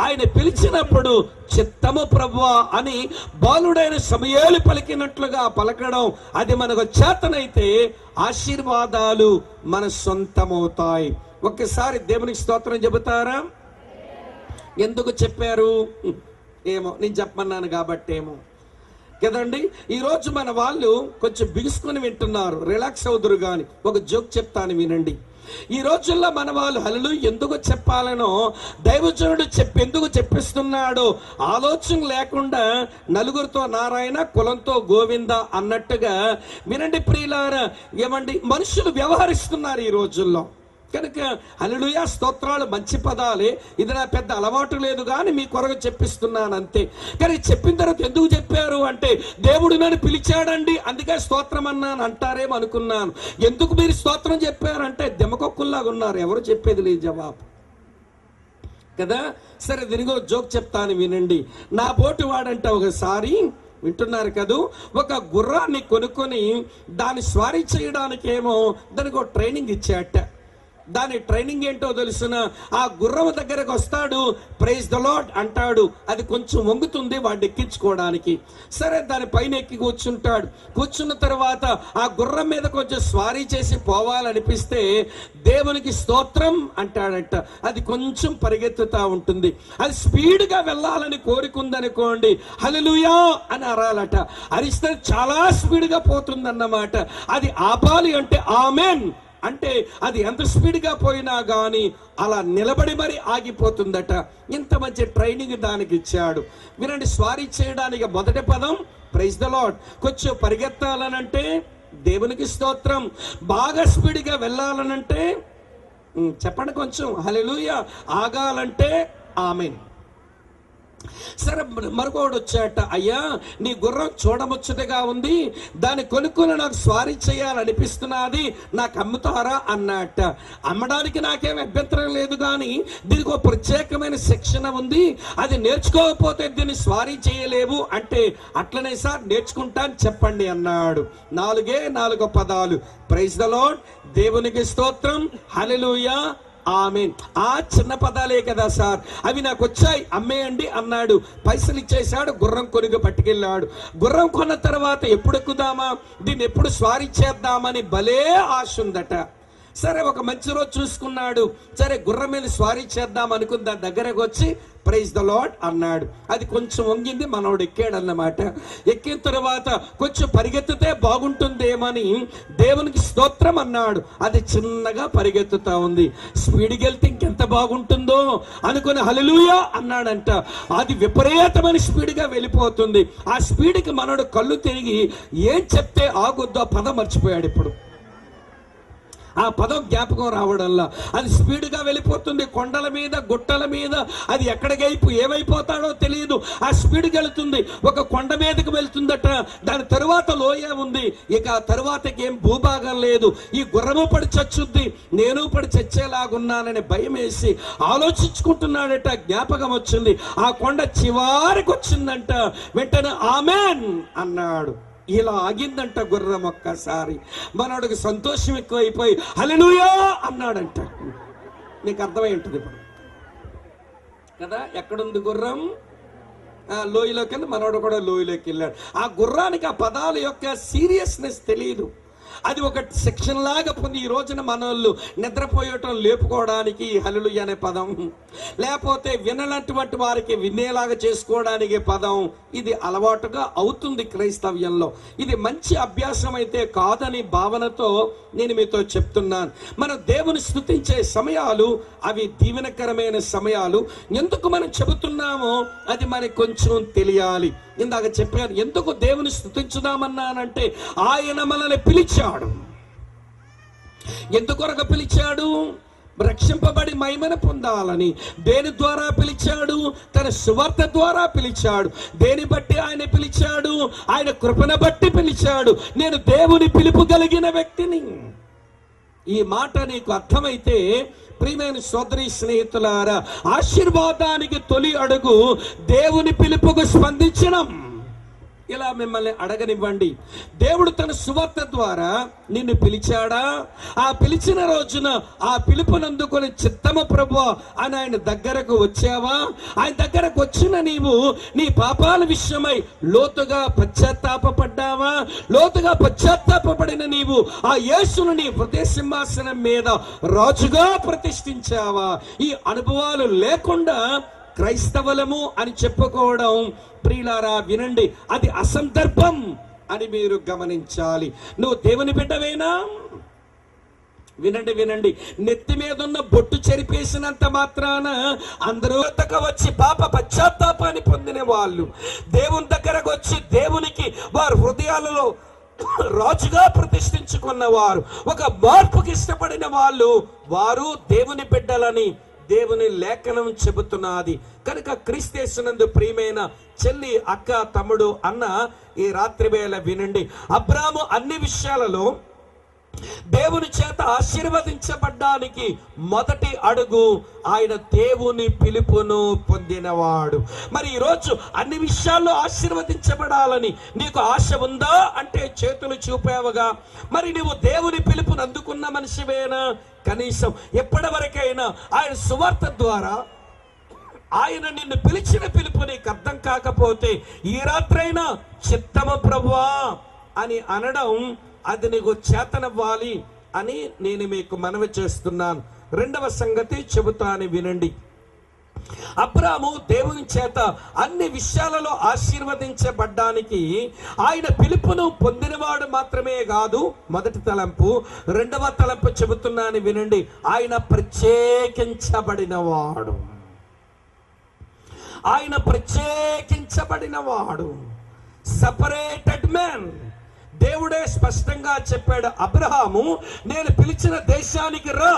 ఆయన పిలిచినప్పుడు చిత్తము ప్రభువా అని బాలుడైన సమూయేలు పలికినట్లుగా పలకడం, అది మనకు చేతనైతే ఆశీర్వాదాలు మన సొంతమవుతాయి. ఒక్కసారి దేవునికి స్తోత్రం చెబుతారా? ఎందుకు చెప్పారు ఏమో, నేను చెప్పమన్నాను కాబట్టేమో కదండి. ఈరోజు మన వాళ్ళు కొంచెం బిగుసుకొని వింటున్నారు, రిలాక్స్ అవుదురు. కానీ ఒక జోక్ చెప్తాను వినండి. ఈ రోజుల్లో మన వాళ్ళు హల్లెలూయా ఎందుకు చెప్పాలనో దైవజనుడు ఎందుకు చెప్పిస్తున్నాడు ఆలోచన లేకుండా నలుగురితో నారాయణ, కులంతో గోవింద అన్నట్టుగా వినండి ప్రియులారా, ఏమండి మనుషులు వ్యవహరిస్తున్నారు ఈ రోజుల్లో. కనుక హల్లెలూయా స్తోత్రాలు మంచి పదాలే, ఇది నా పెద్ద అలవాటు లేదు కానీ మీ కొరకు చెప్పిస్తున్నాను అంతే. కానీ చెప్పిన తర్వాత ఎందుకు చెప్పారు అంటే దేవుడు నన్ను పిలిచాడండి అందుకే స్తోత్రం అన్నాను అంటారేమో అనుకున్నాను. ఎందుకు మీరు స్తోత్రం చెప్పారంటే దెమకొక్కుల్లాగా ఉన్నారు, ఎవరు చెప్పేది లేదు జవాబు కదా. సరే దీనిగో జోక్ చెప్తాను వినండి. నా పోటీ వాడంట ఒకసారి వింటున్నారు కదూ, ఒక గుర్రాన్ని కొనుక్కొని దాన్ని స్వారీ చేయడానికేమో దానికి ఒక ట్రైనింగ్ ఇచ్చాట. దాని ట్రైనింగ్ ఏంటో తెలుసిన, ఆ గుర్రం దగ్గరకు వస్తాడు, ప్రైజ్ ద లార్డ్ అంటాడు, అది కొంచెం వంగుతుంది వాడిని ఎక్కించుకోవడానికి. సరే దాని పైన ఎక్కి కూర్చుంటాడు. కూర్చున్న తర్వాత ఆ గుర్రం మీద కొంచెం స్వారీ చేసి పోవాలనిపిస్తే దేవునికి స్తోత్రం అంటాడట. అది కొంచెం పరిగెత్తుతా ఉంటుంది. అది స్పీడ్గా వెళ్ళాలని కోరికుందనుకోండి, హల్లెలూయా అని అరాలట. అరిస్తే చాలా స్పీడ్గా పోతుందన్నమాట. అది ఆపాలి అంటే ఆమెన్ అంటే అది ఎంత స్పీడ్గా పోయినా కానీ అలా నిలబడి మరి ఆగిపోతుందట. ఇంత మంచి ట్రైనింగ్ దానికి ఇచ్చాడు. వినండి, స్వారీ చేయడానికి మొదటి పదం ప్రైజ్ ద లార్డ్. కొంచెం పరిగెత్తాలనంటే దేవునికి స్తోత్రం. బాగా స్పీడ్గా వెళ్ళాలనంటే చెప్పండి కొంచెం హల్లెలూయా. ఆగాలంటే ఆమెన్. సరే మరొకడు వచ్చాట, అయ్యా నీ గుర్రం చూడముచ్చటగా ఉంది, దాన్ని కొనుక్కొని నాకు స్వారీ చేయాలనిపిస్తున్నది, నాకు అమ్ముతారా అన్నట్ట. అమ్మడానికి నాకేం అభ్యంతరం లేదు కానీ దీనికి ఒక ప్రత్యేకమైన శిక్షణ ఉంది, అది నేర్చుకోకపోతే దీన్ని స్వారీ చేయలేవు అంటే అట్లనే సార్ నేర్చుకుంటాను చెప్పండి అన్నాడు. 4 పదాలు ప్రైజ్ ద లార్డ్, దేవునికి స్తోత్రం, హల్లెలూయా, ఆమేన్. ఆ చిన్న పదాలే కదా సార్, అవి నాకు వచ్చాయి అమ్మేయండి అన్నాడు. పైసలు ఇచ్చేశాడు, గుర్రం కొనుగ పట్టుకెళ్ళాడు. గుర్రం కొన్న తర్వాత ఎప్పుడు ఎక్కుదామా, దీన్ని ఎప్పుడు స్వారీ చేద్దామని భలే ఆశ ఉందట. సరే ఒక మంచి రోజు చూసుకున్నాడు. సరే గుర్రం మీద స్వారీ చేద్దాం అనుకుని దాని దగ్గరకు వచ్చి ప్రైజ్ ద లార్డ్ అన్నాడు. అది కొంచెం వంగింది, మనోడు ఎక్కాడు అన్నమాట. ఎక్కిన తర్వాత కొంచెం పరిగెత్తితే బాగుంటుందేమని దేవునికి స్తోత్రం అన్నాడు. అది చిన్నగా పరిగెత్తుతా ఉంది. స్పీడ్కి వెళ్తే ఇంకెంత బాగుంటుందో అనుకుని హల్లెలూయా అన్నాడంట. అది విపరీతమైన స్పీడ్గా వెళ్ళిపోతుంది. ఆ స్పీడ్కి మనోడు కళ్ళు తిరిగి ఏం చెప్తే ఆగుద్దో పదం మర్చిపోయాడు. ఇప్పుడు ఆ పదం జ్ఞాపకం రావడంలా అది స్పీడ్గా వెళ్ళిపోతుంది. కొండల మీద, గుట్టల మీద, అది ఎక్కడికైపు ఏమైపోతాడో తెలియదు. ఆ స్పీడ్కి వెళుతుంది. ఒక కొండ మీదకి వెళ్తుందట. దాని తరువాత లోయ ఉంది. ఇక ఆ తరువాతకి ఏం భూభాగం లేదు. ఈ గుర్రము పడి చచ్చుద్ది, నేను పడి చచ్చేలాగున్నానని భయం వేసి ఆలోచించుకుంటున్నాడట. జ్ఞాపకం వచ్చింది, ఆ కొండ చివరికి వచ్చిందంట. వెంటనే ఆమెన్ అన్నాడు. ఇలా ఆగిందంట గుర్రం. ఒక్కసారి మనోడికి సంతోషం ఎక్కువైపోయి హల్లెలూయా అన్నాడంట. నీకు అర్థమై ఉంటుంది ఇప్పుడు కదా. ఎక్కడుంది గుర్రం? లోయలోకి వెళ్ళి మనోడు కూడా లోయలోకి వెళ్ళాడు. ఆ గుర్రానికి ఆ పదాల యొక్క సీరియస్నెస్ తెలియదు. అది ఒక సెక్షన్ లాగా పొంది ఈ రోజున మనోళ్ళు నిద్రపోయటం లేపుకోవడానికి హల్లెలూయా అనే పదం, లేకపోతే విననటువంటి వారికి వినేలాగా చేసుకోవడానికి పదం, ఇది అలవాటుగా అవుతుంది క్రైస్తవ్యంలో. ఇది మంచి అభ్యాసం అయితే కాదని భావనతో నేను మీతో చెప్తున్నాను. మనం దేవుని స్తుతించే సమయాలు అవి దీవెనకరమైన సమయాలు. ఎందుకు మనం చెబుతున్నామో అది మనకు కొంచెం తెలియాలి. ఇందాక చెప్పాను, ఎందుకు దేవుని స్తుతించుదామన్నానంటే ఆయన మనల్ని పిలిచాడు. ఎందుకొరకు పిలిచాడు? రక్షింపబడి మహిమను పొందాలని. దేని ద్వారా పిలిచాడు? తన సువార్త ద్వారా పిలిచాడు. దేని బట్టి ఆయన పిలిచాడు? ఆయన కృపను బట్టి పిలిచాడు. నేను దేవుని పిలుపు కలిగిన వ్యక్తిని. ఈ మాట నీకు అర్థమైతే ప్రియమైన సోదరి స్నేహితులారా, ఆశీర్వాదానికి తొలి అడుగు దేవుని పిలుపుకు స్పందించడం. ఇలా మిమ్మల్ని అడగనివ్వండి, దేవుడు తన సువార్త ద్వారా నిన్ను పిలిచాడా? ఆ పిలిచిన రోజున ఆ పిలుపునందుకొని చిత్తము ప్రభువా అని ఆయన దగ్గరకు వచ్చావా? ఆయన దగ్గరకు వచ్చిన నీవు నీ పాపాల విషయమై లోతుగా పశ్చాత్తాపడ్డావా? లోతుగా పశ్చాత్తాపడిన నీవు ఆ యేసును నీ హృదయ సింహాసనం మీద రాజుగా ప్రతిష్ఠించావా? ఈ అనుభవాలు లేకుండా క్రైస్తవులము అని చెప్పుకోవడం ప్రియులారా వినండి, అది అసందర్భం అని మీరు గమనించాలి. నువ్వు దేవుని బిడ్డవేనా? వినండి వినండి, నెత్తి మీద ఉన్న బొట్టు చెరిపేసినంత మాత్రాన అందరూ వద్దకు వచ్చి పాప పశ్చాత్తాపాన్ని పొందిన వాళ్ళు, దేవుని దగ్గరకు వచ్చి దేవునికి వారి హృదయాలలో రాజుగా ప్రతిష్ఠించుకున్న వారు, ఒక మార్పుకి ఇష్టపడిన వాళ్ళు, వారు దేవుని బిడ్డలని దేవుని లేఖనం చెబుతున్నది. కనుక క్రీస్తేసునందు ప్రియమైన చెల్లి, అక్క, తమ్ముడు, అన్న, ఈ రాత్రి వేళ వినండి. అబ్రాము అన్ని విషయాలలో దేవుని చేత ఆశీర్వదించబడ్డానికి మొదటి అడుగు ఆయన దేవుని పిలుపును పొందినవాడు. మరి ఈరోజు అన్ని విషయాల్లో ఆశీర్వదించబడాలని నీకు ఆశ ఉందా అంటే చేతులు చూపావుగా. మరి నువ్వు దేవుని పిలుపును అందుకున్న మనిషివేనా? కనీసం ఎప్పటి వరకైనా ఆయన సువార్త ద్వారా ఆయన నిన్ను పిలిచిన పిలుపు నీకు అర్థం కాకపోతే ఈ రాత్రైనా చిత్తము ప్రభువా అని అనడం, అది నీకు చేతనవ్వాలి అని నేను మీకు మనవి చేస్తున్నాను. రెండవ సంగతి చెబుతాను వినండి. అబ్రాము దేవుని చేత అన్ని విషయాలలో ఆశీర్వదించబడ్డానికి ఆయన పిలుపును పొందినవాడు మాత్రమే కాదు. మొదటి తలంపు. రెండవ తలంపు చెబుతున్నాను వినండి. ఆయన ప్రత్యేకించబడినవాడు. ఆయన ప్రత్యేకించబడినవాడు, సెపరేటెడ్ మ్యాన్. దేవుడే స్పష్టంగా చెప్పాడు, అబ్రహాము నేను పిలిచిన దేశానికి రా,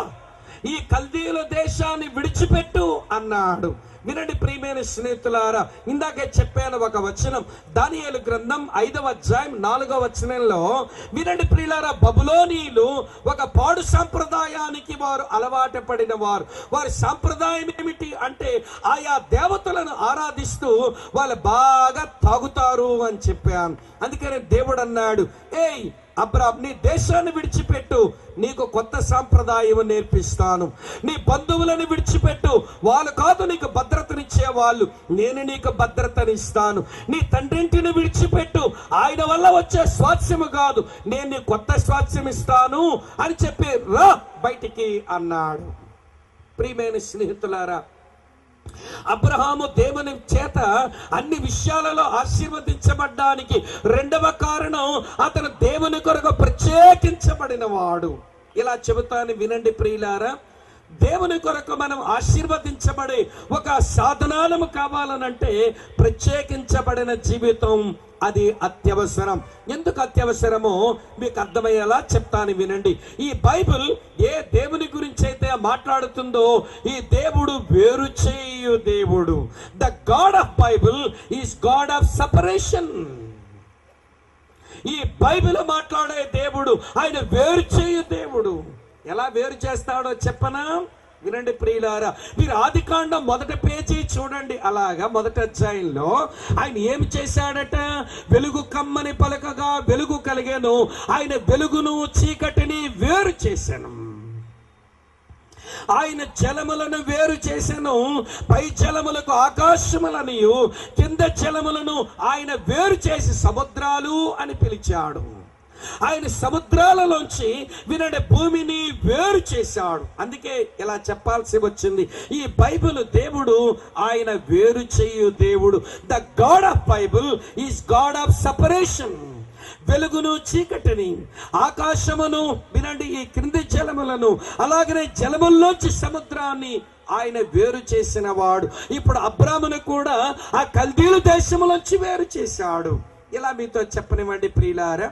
ఈ కల్దీయుల దేశాన్ని విడిచిపెట్టు అన్నాడు. వినండి ప్రియమైన స్నేహితులారా, ఇందాకే చెప్పాను ఒక వచనం, దానియేలు గ్రంథం 5వ అధ్యాయం 4వ వచనంలో. వినండి ప్రియులారా, బబులోనీయులు ఒక పాడు సాంప్రదాయానికి వారు అలవాటు పడిన వారు. వారి సాంప్రదాయం ఏమిటి అంటే ఆయా దేవతలను ఆరాధిస్తూ వాళ్ళు బాగా తాగుతారు అని చెప్పాను. అందుకనే దేవుడు అన్నాడు, ఏయ్ అబ్రామ్, నీ దేశాన్ని విడిచిపెట్టు, నీకు కొత్త సాంప్రదాయం నేర్పిస్తాను. నీ బంధువులను విడిచిపెట్టు, వాళ్ళు కాదు నీకు భద్రతనిచ్చే వాళ్ళు, నేను నీకు భద్రతనిస్తాను. నీ తండ్రింటిని విడిచిపెట్టు, ఆయన వల్ల వచ్చే స్వాస్థ్యము కాదు, నేను నీ కొత్త స్వాస్థ్యం ఇస్తాను అని చెప్పి రా బయటికి అన్నాడు. ప్రియమైన స్నేహితులారా, అబ్రహాము దేవుని చేత అన్ని విషయాలలో ఆశీర్వదించబడ్డానికి రెండవ కారణం, అతను దేవుని కొరకు ప్రత్యేకించబడిన వాడు. ఇలా చెబుతాను వినండి ప్రియులారా, దేవుని కొరకు మనం ఆశీర్వదించబడే ఒక సాధనాలము కావాలనంటే ప్రత్యేకించబడిన జీవితం అది అత్యవసరం. ఎందుకు అత్యవసరమో మీకు అర్థమయ్యేలా చెప్తాను వినండి. ఈ బైబిల్ ఏ దేవుని గురించి అయితే మాట్లాడుతుందో ఈ దేవుడు వేరు చేయు దేవుడు. The God of Bible is God of separation. ఈ బైబిల్ మాట్లాడే దేవుడు ఆయన వేరు చేయు దేవుడు. ఎలా వేరు చేస్తాడో చెప్పనా? వినండి ప్రియులారా, మీరు ఆదికాండం 1వ పేజీ చూడండి. అలాగా 1వ అధ్యాయంలో ఆయన ఏమి చేశాడట? వెలుగు కమ్మని పలకగా వెలుగు కలిగాను, ఆయన వెలుగును చీకటిని వేరు చేశాను. ఆయన జలములను వేరు చేశాను, పై జలములకు ఆకాశములనియు కింద జలములను ఆయన వేరు చేసి సముద్రాలు అని పిలిచాడు. ఆయన సముద్రాలలోంచి వినండి భూమిని వేరు చేశాడు. అందుకే ఇలా చెప్పాల్సి వచ్చింది, ఈ బైబిల్ దేవుడు ఆయన వేరు చేయు దేవుడు. The God of Bible is God of separation. వెలుగును చీకటిని, ఆకాశమును వినండి ఈ క్రింది జలములను, అలాగనే జలముల్లోంచి సముద్రాన్ని ఆయన వేరు చేసిన వాడు. ఇప్పుడు అబ్రామును కూడా ఆ కల్దీలు దేశములోంచి వేరు చేశాడు. ఇలా మీతో చెప్పనివ్వండి ప్రియులారా,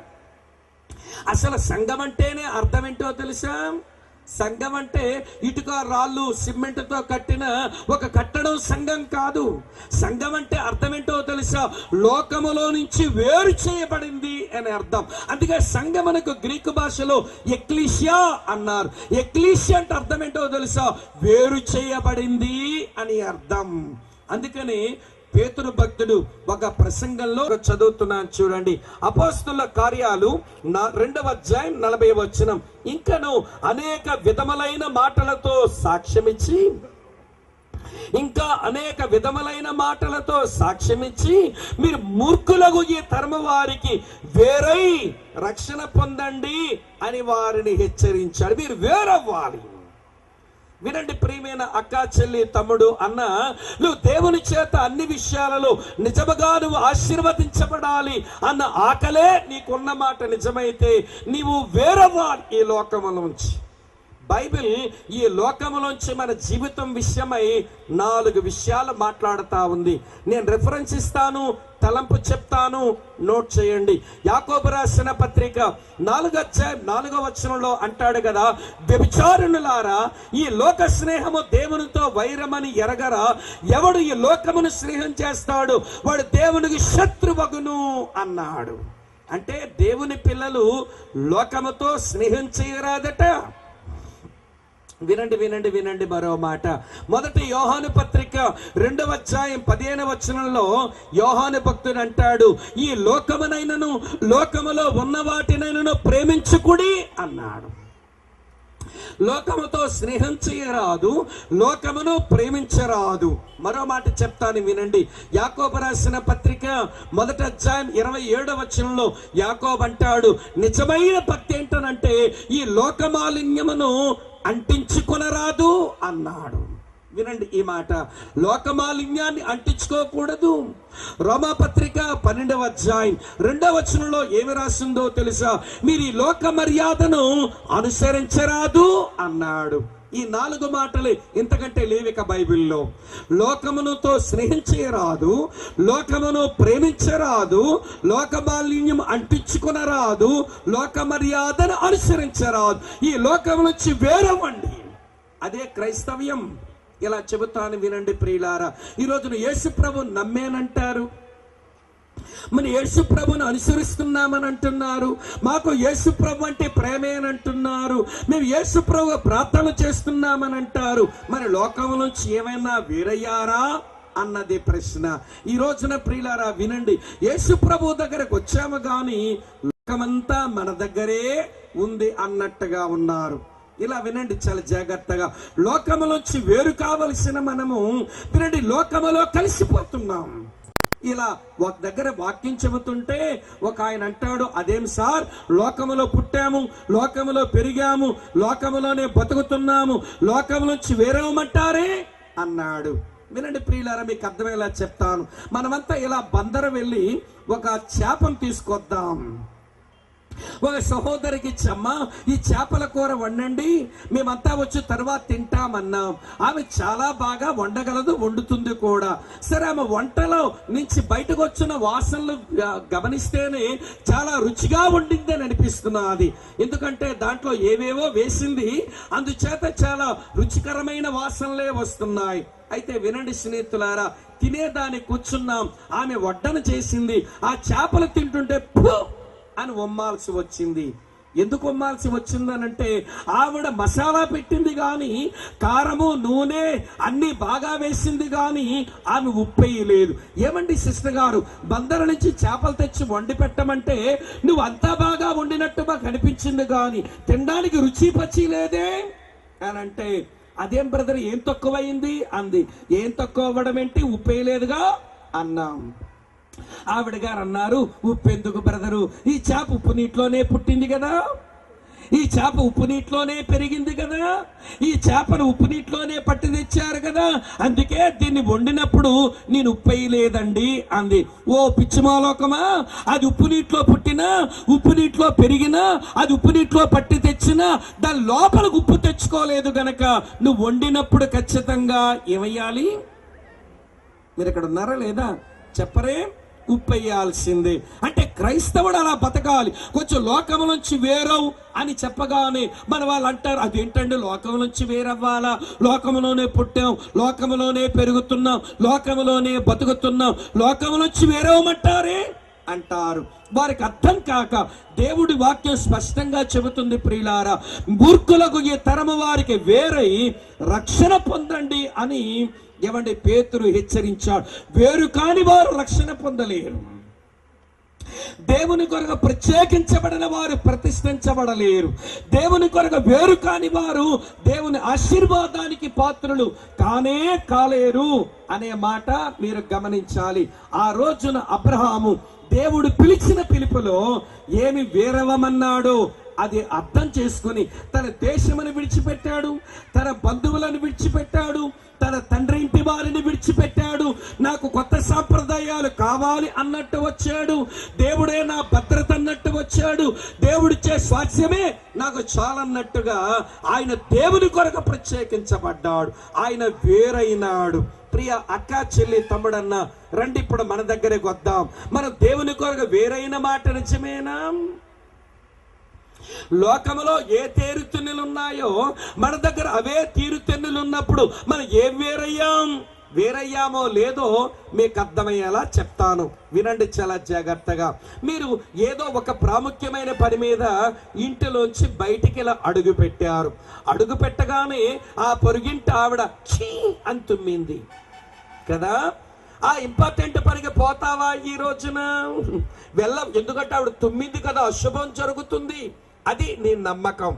అసలు సంఘం అంటేనే అర్థం ఏంటో తెలుసా? సంఘం అంటే ఇటుక రాళ్ళు సిమెంట్తో కట్టిన ఒక కట్టడం సంఘం కాదు. సంఘం అంటే అర్థం ఏంటో తెలుసా? లోకములో నుంచి వేరు చేయబడింది అని అర్థం. అందుకే సంఘమునకు గ్రీకు భాషలో ఎక్లీషియా అన్నారు. ఎక్లీషియా అంటే అర్థం ఏంటో తెలుసా? వేరు చేయబడింది అని అర్థం. అందుకని పేతురు భక్తుడు ఒక ప్రసంగంలో చదువుతున్నాను చూడండి. అపోస్తుల కార్యాలు 2వ అధ్యాయం 40వ వచనం. ఇంకను అనేక విధములైన మాటలతో సాక్ష్యమిచ్చి మీరు మూర్ఖులకు ఈ తరమ వారికి వేరై రక్షణ పొందండి అని వారిని హెచ్చరించాడు. మీరు వేరవ్వాలి. వినండి ప్రియమైన అక్క, చెల్లి, తమ్ముడు, అన్న, నువ్వు దేవుని చేత అన్ని విషయాలలో నిజముగా నువ్వు ఆశీర్వదించబడాలి అన్న ఆకలే నీకున్న మాట నిజమైతే నీవు వేరవ్వాలి ఈ లోకములోంచి. బైబిల్ ఈ లోకములోంచి మన జీవితం విషయమై 4 విషయాలు మాట్లాడుతూ ఉంది. నేను రిఫరెన్స్ ఇస్తాను, తలంపు చెప్తాను, నోట్ చేయండి. యాకోబు రాసిన పత్రిక 4:4 అంటాడు కదా, వ్యభిచారులారా, ఈ లోక స్నేహము దేవునితో వైరమని ఎరగరా? ఎవడు ఈ లోకమును స్నేహం చేస్తాడు వాడు దేవునికి శత్రువగును అన్నాడు. అంటే దేవుని పిల్లలు లోకముతో స్నేహం చేయరాదట. వినండి వినండి వినండి మరో మాట. మొదటి యోహాను పత్రిక 2:15 యోహాను భక్తుడు అంటాడు, ఈ లోకమునైనను లోకములో ఉన్న వాటినైనను ప్రేమించుకుడి అన్నాడు. లోకముతో స్నేహం చేయరాదు, లోకమును ప్రేమించరాదు. మరో మాట చెప్తాను వినండి. యాకోబు రాసిన పత్రిక 1:27 యాకోబు అంటాడు, నిజమైన భక్తి ఏంటనంటే ఈ లోకమాలిన్యమును అంటించుకొనరాదు అన్నాడు. వినండి ఈ మాట, లోకమాలిన్యాన్ని అంటించుకోకూడదు. రోమాపత్రిక 12:2 ఏమి రాసిందో తెలుసా? మీరు ఈ లోక మర్యాదను అనుసరించరాదు అన్నాడు. ఈ 4 మాటలు ఇంతకంటే లేవిక బైబిల్లో. లోకమునుతో స్నేహించరాదు, లోకమును ప్రేమించరాదు, లోకమాలిన్యం అంటించుకునరాదు, లోక మర్యాదను అనుసరించరాదు, ఈ లోకం నుంచి వేరవ్వండి. అదే క్రైస్తవ్యం. ఇలా చెబుతాను వినండి ప్రియులారా. ఈరోజు యేసు ప్రభు నమ్మేనంటారు, మన యేసు ప్రభుని అనుసరిస్తున్నామని అంటున్నారు, మాకు యేసు ప్రభు అంటే ప్రేమే అని అంటున్నారు, మేము యేసు ప్రభు ప్రార్థన చేస్తున్నామని అంటారు. మరి లోకం నుంచి ఏమైనా వేరయ్యారా అన్నది ప్రశ్న. ఈ రోజున ప్రియులారా వినండి, యేసు ప్రభు దగ్గరకు వచ్చాము కానీ లోకమంతా మన దగ్గరే ఉంది అన్నట్టుగా ఉన్నారు. ఇలా వినండి చాలా జాగ్రత్తగా. లోకములోంచి వేరు కావలసిన మనము వినండి లోకములో కలిసిపోతున్నాం. ఇలా ఒక దగ్గర వాక్యం చెబుతుంటే ఒక ఆయన అంటాడు, అదేం సార్, లోకములో పుట్టాము, లోకములో పెరిగాము, లోకములోనే బతుకుతున్నాము, లోకములోంచి వేరవమంటారే అన్నాడు. వినండి ప్రియులారా, మీకు అర్థమయ్యేలా చెప్తాను. మనమంతా ఇలా బందరు వెళ్ళి ఒక చేపను తీసుకొద్దాం. ఒక సహోదరికి చెమ్మా ఈ చేపల కూర వండండి, మేమంతా వచ్చి తర్వాత తింటామన్నాం. ఆమె చాలా బాగా వండగలదు, వండుతుంది కూడా. సరే, ఆమె వంటలో నుంచి బయటకు వచ్చిన వాసనలు గమనిస్తేనే చాలా రుచిగా వండింది అని అనిపిస్తున్నది. ఎందుకంటే దాంట్లో ఏవేవో వేసింది, అందుచేత చాలా రుచికరమైన వాసనలే వస్తున్నాయి. అయితే వినండి స్నేహితులారా, తినేదానికి కూర్చున్నాం, ఆమె వడ్డన చేసింది, ఆ చేపలు తింటుంటే అని ఉమ్మాల్సి వచ్చింది. ఎందుకు ఉమ్మాల్సి వచ్చిందనంటే ఆవిడ మసాలా పెట్టింది కానీ, కారము నూనె అన్ని బాగా వేసింది కానీ ఆమె ఉప్పేయలేదు. ఏమండి సిస్టర్ గారు, బందరు నుంచి చేపలు తెచ్చి వండి పెట్టమంటే నువ్వు అంతా బాగా వండినట్టు మాకు అనిపించింది కానీ తినడానికి రుచి పచ్చి లేదే అని అంటే, అదేం బ్రదర్ ఏం తక్కువైంది అంది. ఏం తక్కువ అవ్వడం ఏంటి, ఉప్పేయలేదుగా అన్నాం. ఆవిడ గారు అన్నారు, ఉప్పెందుకు బ్రదరు, ఈ చేప ఉప్పు నీటిలోనే పుట్టింది కదా, ఈ చేప ఉప్పు నీటిలోనే పెరిగింది కదా, ఈ చేపను ఉప్పు నీటిలోనే పట్టి తెచ్చారు కదా, అందుకే దీన్ని వండినప్పుడు నేను ఉప్పేయలేదండి అంది. ఓ పిచ్చిమాలోకమా, అది ఉప్పు నీటిలో పుట్టినా, ఉప్పు నీటిలో పెరిగినా, అది ఉప్పు నీటిలో పట్టి తెచ్చినా దాని లోపలికి ఉప్పు తెచ్చుకోలేదు గనక నువ్వు వండినప్పుడు ఖచ్చితంగా ఏమయ్యాలి? మీరు ఇక్కడ ఉన్నారా లేదా చెప్పరే? ఉప్పేయాల్సిందే. అంటే క్రైస్తవుడు అలా బతకాలి. కొంచెం లోకం నుంచి వేరవు అని చెప్పగానే మన వాళ్ళు అంటారు, అదేంటండి లోకం నుంచి వేరవ్వాలా, లోకములోనే పుట్టాం, లోకములోనే పెరుగుతున్నాం, లోకములోనే బతుకుతున్నాం, లోకం నుంచి వేరవమంటారే అంటారు. వారికి అర్థం కాక దేవుడి వాక్యం స్పష్టంగా చెబుతుంది ప్రియులారా, మూర్ఖులకు ఈ తరము వారికి వేరై రక్షణ పొందండి అని ఏమండి పేతురు హెచ్చరించాడు. వేరు కాని వారు రక్షణ పొందలేరు. దేవుని కొరకు ప్రత్యేకించబడిన వారు ప్రతిష్ఠించబడలేరు. దేవుని కొరకు వేరు కాని వారు దేవుని ఆశీర్వాదానికి పాత్రులు కానే కాలేరు అనే మాట మీరు గమనించాలి. ఆ రోజున అబ్రహాము దేవుడు పిలిచిన పిలుపులో ఏమి వేరవమన్నాడు అది అర్థం చేసుకుని తన దేశమును విడిచిపెట్టాడు, తన బంధువులను విడిచిపెట్టాడు, తన తండ్రి ఇంటి వారిని విడిచిపెట్టాడు. నాకు కొత్త సాంప్రదాయాలు కావాలి అన్నట్టు వచ్చాడు. దేవుడే నా భద్రత అన్నట్టు వచ్చాడు. దేవుడిచ్చే స్వాస్థ్యమే నాకు చాలన్నట్టుగా ఆయన దేవుని కొరకు ప్రత్యేకించబడ్డాడు. ఆయన వేరైనాడు. ప్రియ అక్క చెల్లి తమ్ముడన్న రండి, ఇప్పుడు మన దగ్గరికి వద్దాం. మనం దేవుని కొరకు వేరైన మాట నిజమేనా? లోకములో ఏ తీరుతెన్నులు ఉన్నాయో మన దగ్గర అవే తీరుతెన్నులు ఉన్నప్పుడు మనం ఏం వేరయ్యామో లేదో మీకు అర్థమయ్యేలా చెప్తాను, వినండి చాలా జాగ్రత్తగా. మీరు ఏదో ఒక ప్రాముఖ్యమైన పని మీద ఇంటిలోంచి బయటికి ఇలా అడుగు పెట్టారు. అడుగు పెట్టగానే ఆ పొరుగింటి ఆవిడ ఛీ అని తుమ్మింది కదా. ఆ ఇంపార్టెంట్ పనికి పోతావా ఈ రోజున? ఎందుకంటే ఆవిడ తుమ్మింది కదా, అశుభం జరుగుతుంది. అది నీ నమ్మకం.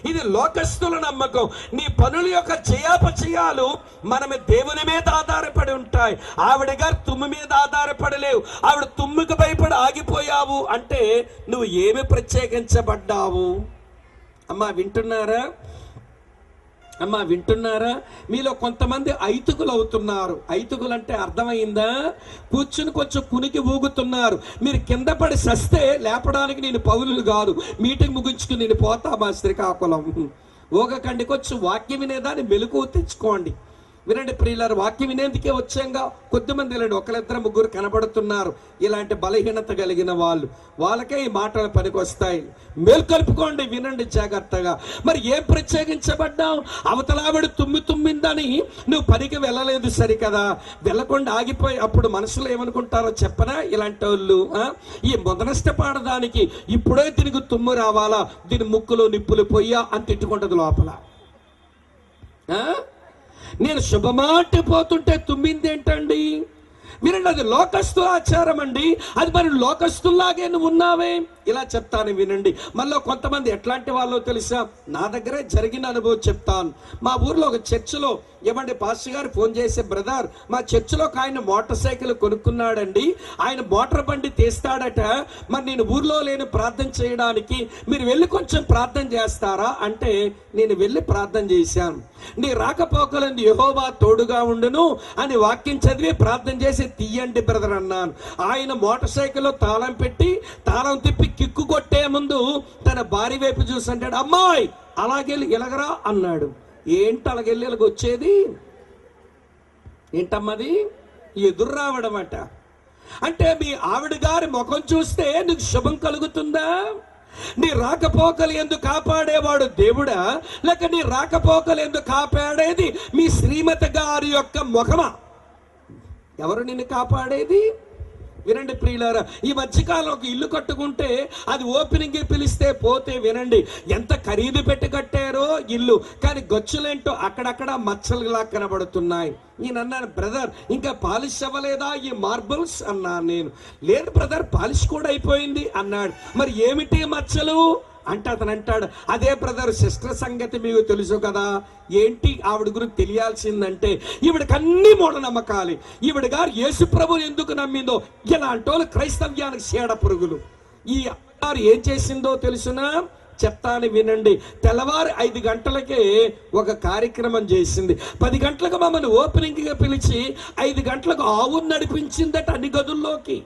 ఇది లోకస్తుల నమ్మకం. నీ పనుల యొక్క జయాపచయాలు మనమే దేవుని మీద ఆధారపడి ఉంటాయి. ఆవిడ గారు తుమ్ము మీద ఆధారపడలేవు. ఆవిడ తుమ్ముకు భయపడి ఆగిపోయావు అంటే నువ్వు ఏమి ప్రత్యేకించబడ్డావు? అమ్మా వింటున్నారా? మీలో కొంతమంది ఐతుకులు అవుతున్నారు. ఐతుకులు అంటే అర్థమైందా? కూర్చుని కొంచెం కునికి ఊగుతున్నారు. మీరు కింద పడి సస్తే లేపడానికి నేను పౌరులు కాదు. మీటింగ్ ముగించుకుని నేను పోతా మా శ్రీకాకుళం. ఊగకండి, కొంచెం వాక్యం వినేదాన్ని మెలకువ తెచ్చుకోండి. వినండి ప్రియులారు, వాక్యం వినేందుకే వచ్చాంగా. కొద్దిమంది లేండి, ఒకరిద్దరు ముగ్గురు కనబడుతున్నారు ఇలాంటి బలహీనత కలిగిన వాళ్ళు. వాళ్ళకే ఈ మాటలు పనికొస్తాయి. మేల్కొల్పుకోండి, వినండి జాగ్రత్తగా. మరి ఏం ప్రత్యేకించబడ్డావు? అవతలావిడ తుమ్మిందని నువ్వు పనికి వెళ్ళలేదు సరికదా, వెళ్ళకుండా ఆగిపోయి అప్పుడు మనసులో ఏమనుకుంటారో చెప్పనా? ఇలాంటి వాళ్ళు ఈ మొదనష్టపాడడానికి ఇప్పుడే తిరిగి తుమ్ము రావాలా, దీని ముక్కులో నిప్పులు పొయ్యా అని తిట్టుకుంటది లోపల. నేను శుభమాట పోతుంటే తుమ్మింది ఏంటండి? వినండి, అది లోకస్తుల ఆచారం అండి. అది మరి లోకస్తుల్లాగే నువ్వు ఉన్నావే. ఇలా చెప్తాను వినండి. మళ్ళీ కొంతమంది ఎట్లాంటి వాళ్ళో తెలుసా? నా దగ్గరే జరిగిన అనుభవం చెప్తాను. మా ఊర్లో ఒక చర్చిలో ఏమండి పాస్టర్ గారు ఫోన్ చేసే, బ్రదర్ మా చర్చిలో ఆయన మోటార్ సైకిల్ కొనుక్కున్నాడండి, ఆయన మోటార్ బండి తీస్తాడట, మరి నేను ఊర్లో లేని ప్రార్థన చేయడానికి మీరు వెళ్ళి కొంచెం ప్రార్థన చేస్తారా అంటే నేను వెళ్ళి ప్రార్థన చేశాను. నీ రాకపోకలందు యెహోవా తోడుగా ఉండును అని వాక్యం చదివి ప్రార్థన చేసి తీయండి బ్రదర్ అన్నాను. ఆయన మోటార్ సైకిల్లో తాళం పెట్టి తాళం తిప్పి కిక్కు కొట్టే ముందు తన భార్య వైపు చూసి అంటాడు, అమ్మాయి అలాగెళ్ళి ఎలగరా అన్నాడు. ఏంటి అలాగెళ్ళి ఇలాగ వచ్చేది ఏంటమ్మది? ఎదురు రావడం అట. అంటే మీ ఆవిడ గారి ముఖం చూస్తే నీకు శుభం కలుగుతుందా? నీ రాకపోకలు ఎందుకు కాపాడేవాడు దేవుడా, లేక నీ రాకపోకలు ఎందుకు కాపాడేది మీ శ్రీమతి గారి యొక్క ముఖమా? ఎవరు నిన్ను కాపాడేది? వినండి ప్రియులారా, ఈ మధ్యకాలం ఒక ఇల్లు కట్టుకుంటే అది ఓపెనింగ్ పిలిస్తే పోతే వినండి ఎంత ఖరీదు పెట్టి కట్టారో ఇల్లు, కానీ గచ్చులేంటో అక్కడక్కడ మచ్చలులా కనబడుతున్నాయి. నేను అన్నాను, బ్రదర్ ఇంకా పాలిష్ అవ్వలేదా ఈ మార్బుల్స్ అన్నాను. నేను లేదు బ్రదర్ పాలిష్ కూడా అయిపోయింది అన్నాడు. మరి ఏమిటి మచ్చలు అంటే అతను అంటాడు, అదే బ్రదర్ సిస్టర్ సంగతి మీకు తెలుసు కదా. ఏంటి ఆవిడ గురించి తెలియాల్సిందంటే ఈవిడకి అన్ని మూఢనమ్మకాలు. ఈవిడ గారు యేసు ప్రభువుని ఎందుకు నమ్మిందో ఇలాంటి వాళ్ళు క్రైస్తవ్యానికి సేడ పురుగులు. ఈ గారు ఏం చేసిందో తెలుసునా? చెప్తాను వినండి. తెల్లవారు 5 గంటలకే ఒక కార్యక్రమం చేసింది. 10 గంటలకు మమ్మల్ని ఓపెనింగ్గా పిలిచి 5 గంటలకు ఆవును నడిపించిందట అన్ని గదుల్లోకి.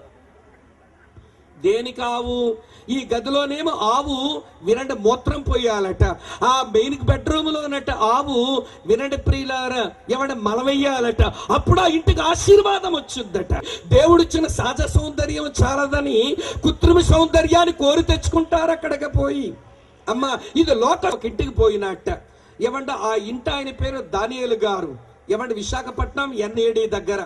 దేనికి ఆవు? ఈ గదిలోనేమో ఆవు వినండి మూత్రం పోయాలట. ఆ మెయిన్ బెడ్రూమ్ లోనట ఆవు వినండి ప్రియులారా ఏమంటే మలవెయ్యాలట. అప్పుడు ఆ ఇంటికి ఆశీర్వాదం వచ్చిందట. దేవుడిచ్చిన సహజ సౌందర్యం చాలదని కృత్రిమ సౌందర్యాన్ని కోరి తెచ్చుకుంటారు అక్కడికి పోయి. అమ్మ ఇది లోక ఇంటికి పోయినట్ట. ఏమంటే ఆ ఇంటి ఆయన పేరు దానియేలు గారు. ఏమంటే విశాఖపట్నం NAD దగ్గర.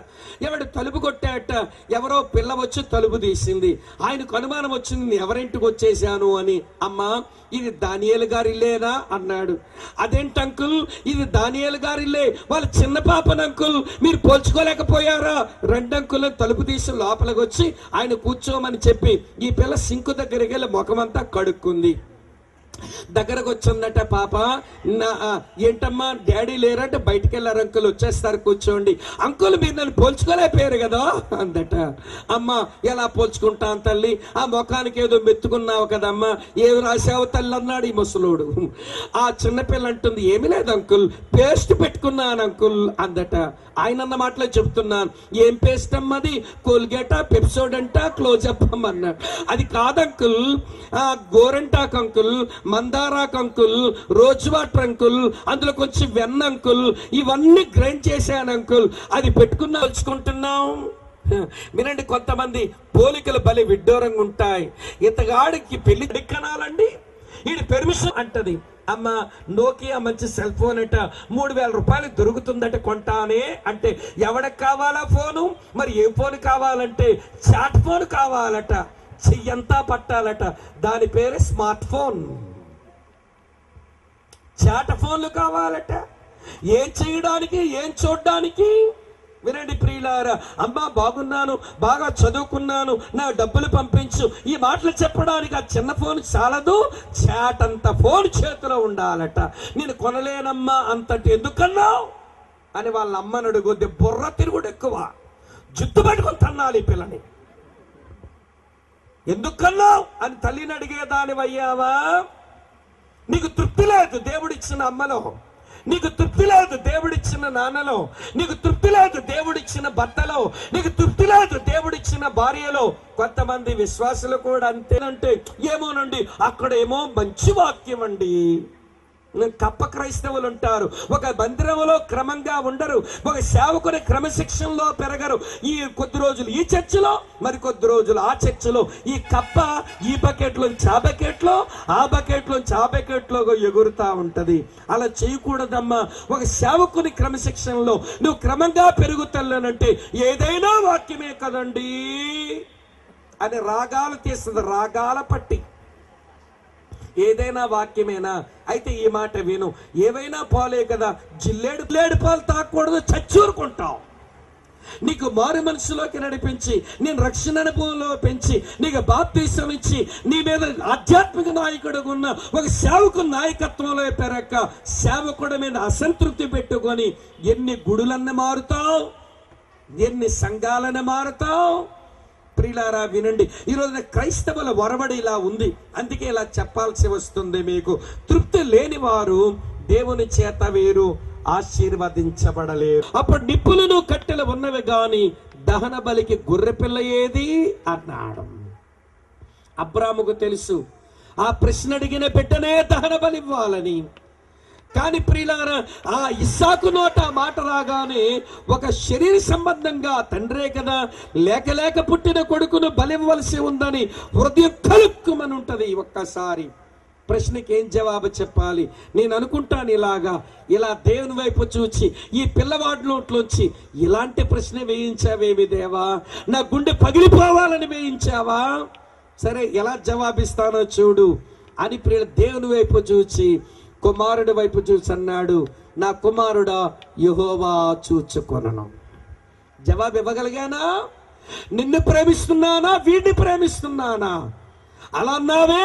ఏమంటే తలుపు కొట్టాట. ఎవరో పిల్ల వచ్చి తలుపు తీసింది. ఆయనకు అనుమానం వచ్చింది ఎవరింటికి వచ్చేసాను అని. అమ్మా ఇది దానియేలు గారి ఇల్లేనా అన్నాడు. అదేంటి అంకుల్ ఇది దానియేలు గారి ఇల్లే, వాళ్ళ చిన్న పాపను అంకుల్ మీరు పోల్చుకోలేకపోయారా? 2 అంకుల్ తలుపు తీసి లోపలికి వచ్చి ఆయన కూర్చోమని చెప్పి ఈ పిల్ల సింకు దగ్గరికి వెళ్ళి ముఖమంతా కడుక్కుంది. దగ్గరకు వచ్చిందట పాప. ఏంటమ్మా డాడీ లేరంటే బయటికి వెళ్ళారు అంకుల్, వచ్చేస్తారు కూర్చోండి. అంకుల్ మీరు నన్ను పోల్చుకోలేకపోయారు కదా అందట. అమ్మ ఎలా పోల్చుకుంటాను తల్లి, ఆ ముఖానికి ఏదో మెత్తుకున్నావు కదమ్మా, ఏమి రాసావు తల్లి అన్నాడు ఈ ముసలోడు. ఆ చిన్నపిల్ల అంటుంది ఏమి లేదు అంకుల్, పేస్ట్ పెట్టుకున్నాను అంకుల్ అందట. ఆయన అన్న మాటలో చెప్తున్నాను, ఏం పేస్ట్ అమ్మది, కోల్గేటా, పెప్సోడెంట, క్లోజప్ అన్నాడు. అది కాదంకుల్, గోరంటాక్ అంకుల్, మందారాక్ అంకుల్, రోజ్ వాటర్ అంకుల్, అందులో కొంచెం వెన్న అంకుల్, ఇవన్నీ గ్రైండ్ చేశాను అంకుల్, అది పెట్టుకున్నా వచ్చుకుంటున్నాం. వినండి, కొంతమంది పోలికలు భలే విడ్డూరంగా ఉంటాయి. ఇతగాడికి పెళ్లి కనాలండి, వీడి పెర్మిషన్ అంటది. అమ్మ నోకియా మంచి సెల్ ఫోన్ అట, 3000 రూపాయలు దొరుకుతుందట, కొంటానే అంటే ఎవరికి కావాలా ఫోను, మరి ఏ ఫోన్ కావాలంటే చాట్ ఫోన్ కావాలట, చెయ్యంతా పట్టాలట, దాని పేరే స్మార్ట్ ఫోన్. చాట్ ఫోన్లు కావాలట, ఏం చేయడానికి ఏం చూడడానికి. వినండి ప్రియులారా, అమ్మ బాగున్నాను, బాగా చదువుకున్నాను, నా డబ్బులు పంపించు, ఈ మాటలు చెప్పడానికి ఆ చిన్న ఫోన్ చాలదు, చాట్ అంత ఫోన్ చేతిలో ఉండాలట. నేను కొనలేనమ్మా అంతటి ఎందుకన్నావు అని వాళ్ళ అమ్మని అడుగుద్ది. బుర్ర తిరుగుడు ఎక్కువ, జుట్టు పట్టుకొని తన్నాలి ఈ పిల్లని. ఎందుకన్నావు అని తల్లిని అడిగేదానివయ్యావా? నీకు తృప్తి లేదు దేవుడిచ్చిన అమ్మలో, నీకు తృప్తి లేదు దేవుడిచ్చిన నాన్నలో, నీకు తృప్తి లేదు దేవుడిచ్చిన భర్తలో, నీకు తృప్తి లేదు దేవుడిచ్చిన భార్యలో. కొంతమంది విశ్వాసులు కూడా అంతేనంటే ఏమోనండి, అక్కడేమో మంచి వాక్యం అండి. కప్ప క్రైస్తవులు ఉంటారు, ఒక మందిరంలో క్రమంగా ఉండరు, ఒక సేవకుని క్రమశిక్షణలో పెరగరు. ఈ కొద్ది రోజులు ఈ చర్చిలో, మరి కొద్ది రోజులు ఆ చర్చిలో. ఈ కప్ప ఈ బకెట్లోంచి ఆ బకెట్లో, ఆ బకెట్లోంచి ఆ బకెట్లో ఎగురుతా ఉంటది. అలా చేయకూడదమ్మా. ఒక సేవకుని క్రమశిక్షణలో నువ్వు క్రమంగా పెరుగుతానంటే ఏదైనా వాక్యమే కదండి అని రాగాలు తీస్తుంది, రాగాల పట్టి. ఏదైనా వాక్యమేనా? అయితే ఈ మాట విను, ఏవైనా పాలే కదా, జిల్లేడు పాలు తాకూడదు, చచ్చూరుకుంటావు. నీకు మారు మనసులోకి నడిపించి, నేను రక్షణ అనుభవంలో పెంచి, నీకు బాప్తీసం ఇచ్చి, నీ మీద ఆధ్యాత్మిక నాయకుడు ఉన్న ఒక సేవకు నాయకత్వంలో పెరక్క, సేవకుడి మీద అసంతృప్తి పెట్టుకొని ఎన్ని గుడులన్నీ మారుతావు, ఎన్ని సంఘాలను మారుతావు. ప్రియులారా వినండి, ఈరోజు క్రైస్తవుల వరవడి ఇలా ఉంది, అందుకే ఇలా చెప్పాల్సి వస్తుంది మీకు. తృప్తి లేని వారు దేవుని చేత వీరు ఆశీర్వదించబడలేరు. అప్పుడు నిప్పులను కట్టెలు ఉన్నవి గాని దహన బలికి గొర్రెపిల్ల ఏది అన్నాడు. అబ్రాముకు తెలుసు ఆ ప్రశ్న అడిగిన బిడ్డనే దహన బలి ఇవ్వాలని. కానీ ప్రియులారా, ఆ ఇస్సాకు నోట మాట రాగానే ఒక శరీర సంబంధంగా తండ్రే కదా, లేక పుట్టిన కొడుకును బలివ్వలసి ఉందని హృదయం కలుక్కుమని ఉంటది. ఒక్కసారి ప్రశ్నకి ఏం జవాబు చెప్పాలి? నేను అనుకుంటాను ఇలా దేవుని వైపు చూచి ఈ పిల్లవాడి నోట్లోంచి ఇలాంటి ప్రశ్న వేయించావేమి దేవా, నా గుండె పగిలిపోవాలని వేయించావా? సరే ఎలా జవాబిస్తానో చూడు అని ప్రియుల దేవుని వైపు చూచి కుమారుడి వైపు చూసి అన్నాడు, నా కుమారుడా యెహోవా చూచుకొనను. జవాబు ఇవ్వగలిగానా? నిన్ను ప్రేమిస్తున్నానా, వీడిని ప్రేమిస్తున్నానా? అలా అన్నావే,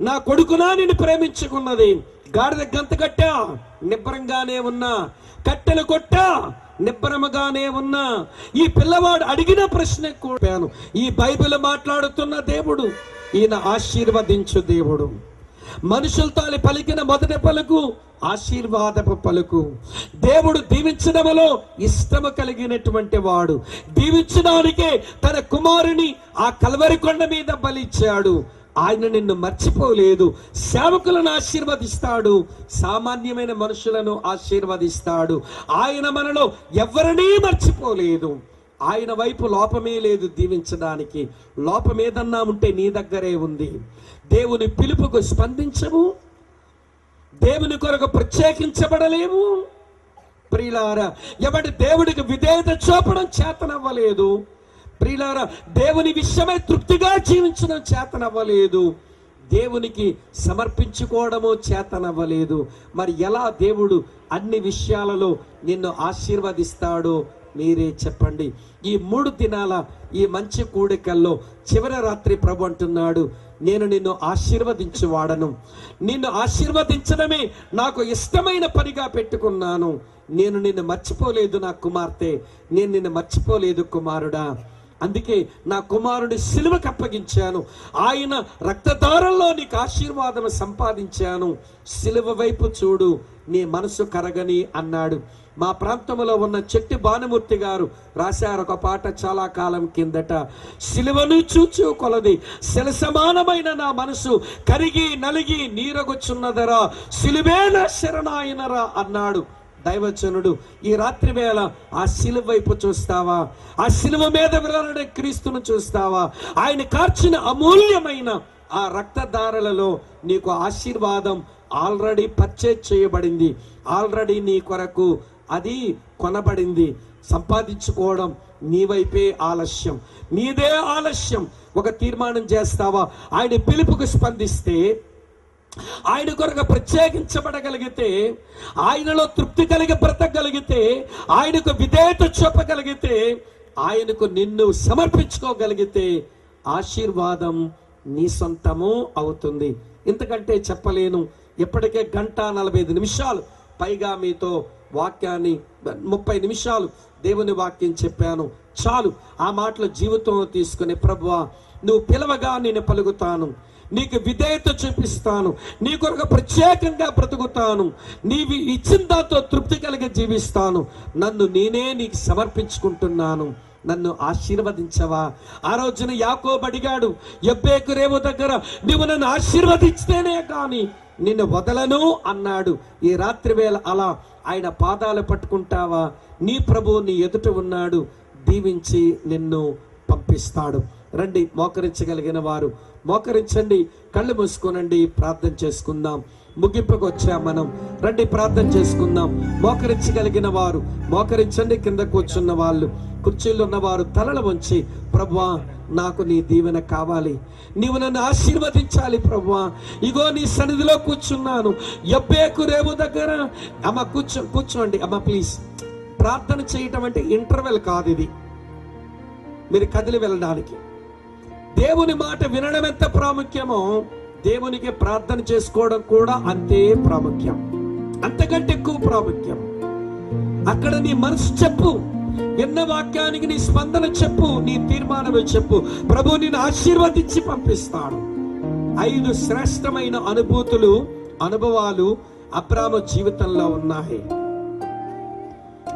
నా కొడుకునా నిన్ను ప్రేమించుకున్నది. గాడిద గంత కట్టా నిబ్బరంగానే ఉన్నా, కట్టెలు కొట్టా నిబ్బరముగానే ఉన్నా. ఈ పిల్లవాడు అడిగిన ప్రశ్న కోపాను. ఈ బైబిల్ మాట్లాడుతున్న దేవుడు, ఈయన ఆశీర్వదించు దేవుడు. మనుషులతో పలికిన మొదటి పలుకు ఆశీర్వాదపు పలుకు. దేవుడు దీవించడంలో ఇష్టము కలిగినటువంటి వాడు. దీవించడానికే తన కుమారుని ఆ కల్వరి కొండ మీద బలిచ్చాడు. ఆయన నిన్ను మర్చిపోలేదు. సేవకులను ఆశీర్వదిస్తాడు, సామాన్యమైన మనుషులను ఆశీర్వదిస్తాడు. ఆయన మనలో ఎవరినీ మర్చిపోలేదు. ఆయన వైపు లోపమే లేదు దీవించడానికి. లోపం ఏదన్నా ఉంటే నీ దగ్గరే ఉంది. దేవుని పిలుపుకు స్పందించము, దేవుని కొరకు ప్రత్యేకించబడలేము. ప్రియులారా, ఎవరి దేవుడికి విధేయత చూపడం చేతనవ్వలేదు. ప్రియులారా, దేవుని విషయమై తృప్తిగా జీవించడం చేతనవ్వలేదు. దేవునికి సమర్పించుకోవడము చేతనవ్వలేదు. మరి ఎలా దేవుడు అన్ని విషయాలలో నిన్ను ఆశీర్వదిస్తాడో మీరే చెప్పండి. ఈ 3 దినాల ఈ మంచి కూడికల్లో చివరి రాత్రి ప్రభు అంటున్నాడు, నేను నిన్ను ఆశీర్వదించువాడను. నిన్ను ఆశీర్వదించడమే నాకు ఇష్టమైన పనిగా పెట్టుకున్నాను. నేను నిన్ను మర్చిపోలేదు నా కుమార్తె, నేను నిన్ను మర్చిపోలేదు కుమారుడా. అందుకే నా కుమారుని సిలువకు అప్పగించాను. ఆయన రక్తధారంలో నీకు ఆశీర్వాదం సంపాదించాను. సిలువ వైపు చూడు, నీ మనసు కరగని అన్నాడు. మా ప్రాంతంలో ఉన్న చెట్టి భానుమూర్తి గారు రాశారు ఒక పాట చాలా కాలం కిందట. సిలువను చూచు కొలది శిల సమానమైన నా మనసు కరిగి నలిగి నీరగొచ్చున్నదరా, సిలువే నా శరణాయనరా అన్నాడు దైవజనుడు. ఈ రాత్రి వేళ ఆ సిలువ వైపు చూస్తావా? ఆ సిలువ మీద విరాడే క్రీస్తును చూస్తావా? ఆయన కార్చిన అమూల్యమైన ఆ రక్తధారలలో నీకు ఆశీర్వాదం ఆల్రెడీ పర్చేజ్ చేయబడింది. ఆల్రెడీ నీ కొరకు అది కొనబడింది. సంపాదించుకోవడం నీ వైపే ఆలస్యం, నీదే ఆలస్యం. ఒక తీర్మానం చేస్తావా? ఆయన పిలుపుకు స్పందిస్తే, ఆయన కొరకు ప్రత్యేకించబడగలిగితే, ఆయనలో తృప్తి కలిగి బ్రతకగలిగితే, ఆయనకు విధేయత చూపగలిగితే, ఆయనకు నిన్ను సమర్పించుకోగలిగితే ఆశీర్వాదం నీ సొంతము అవుతుంది. ఇంతకంటే చెప్పలేను. ఇప్పటికే 1:45 నిమిషాలు పైగా మీతో వాక్యాన్ని 30 నిమిషాలు దేవుని వాక్యం చెప్పాను. చాలు. ఆ మాటలు జీవితంలో తీసుకుని, ప్రభువా నువ్వు పిలవగా నేను పలుకుతాను, నీకు విధేయత చూపిస్తాను, నీ కొరకు ప్రత్యేకంగా బ్రతుకుతాను, నీవి ఇచ్చిన దాంతో తృప్తి కలిగి జీవిస్తాను, నన్ను నేనే నీకు సమర్పించుకుంటున్నాను, నన్ను ఆశీర్వదించవా. ఆ రోజున యాకోబు అడిగాడు యబ్బేకు రేవు దగ్గర, నువ్వు నన్ను ఆశీర్వదిస్తేనే కానీ నిన్ను వదలను అన్నాడు. ఈ రాత్రి వేళ అలా ఆయన పాదాలు పట్టుకుంటావా? నీ ప్రభు నీ ఎదుట ఉన్నాడు, దీవించి నిన్ను పంపిస్తాడు. రండి, మోకరించగలిగిన వారు మోకరించండి, కళ్ళు మూసుకోనండి, ప్రార్థన చేసుకుందాం. ముగింపుకు వచ్చాం మనం. రండి ప్రార్థన చేసుకుందాం. మోకరించగలిగిన వారు మోకరించండి, కింద కూర్చున్న వాళ్ళు, కుర్చీలో ఉన్నవారు తలలు వంచి, ప్రభువా నాకు నీ దీవెన కావాలి, నీవు నన్ను ఆశీర్వదించాలి ప్రభువా, ఇగో నీ సన్నిధిలో కూర్చున్నాను. యబ్బేకు రేవు దగ్గర. అమ్మ కూర్చోండి అమ్మ ప్లీజ్. ప్రార్థన చేయటం అంటే ఇంటర్వెల్ కాదు, ఇది మీరు కదిలి వెళ్ళడానికి. దేవుని మాట వినడం ఎంత ప్రాముఖ్యమో దేవునికి ప్రార్థన చేసుకోవడం కూడా అంతే ప్రాముఖ్యం, అంతకంటే ఎక్కువ ప్రాముఖ్యం. అక్కడ నీ మనసు చెప్పు, విన్న వాక్యానికి నీ స్పందన చెప్పు, నీ తీర్మానమే చెప్పు. ప్రభు నిన్ను ఆశీర్వదించి పంపిస్తాడు. 5 శ్రేష్టమైన అనుభవాలు అబ్రాము జీవితంలో ఉన్నాయి.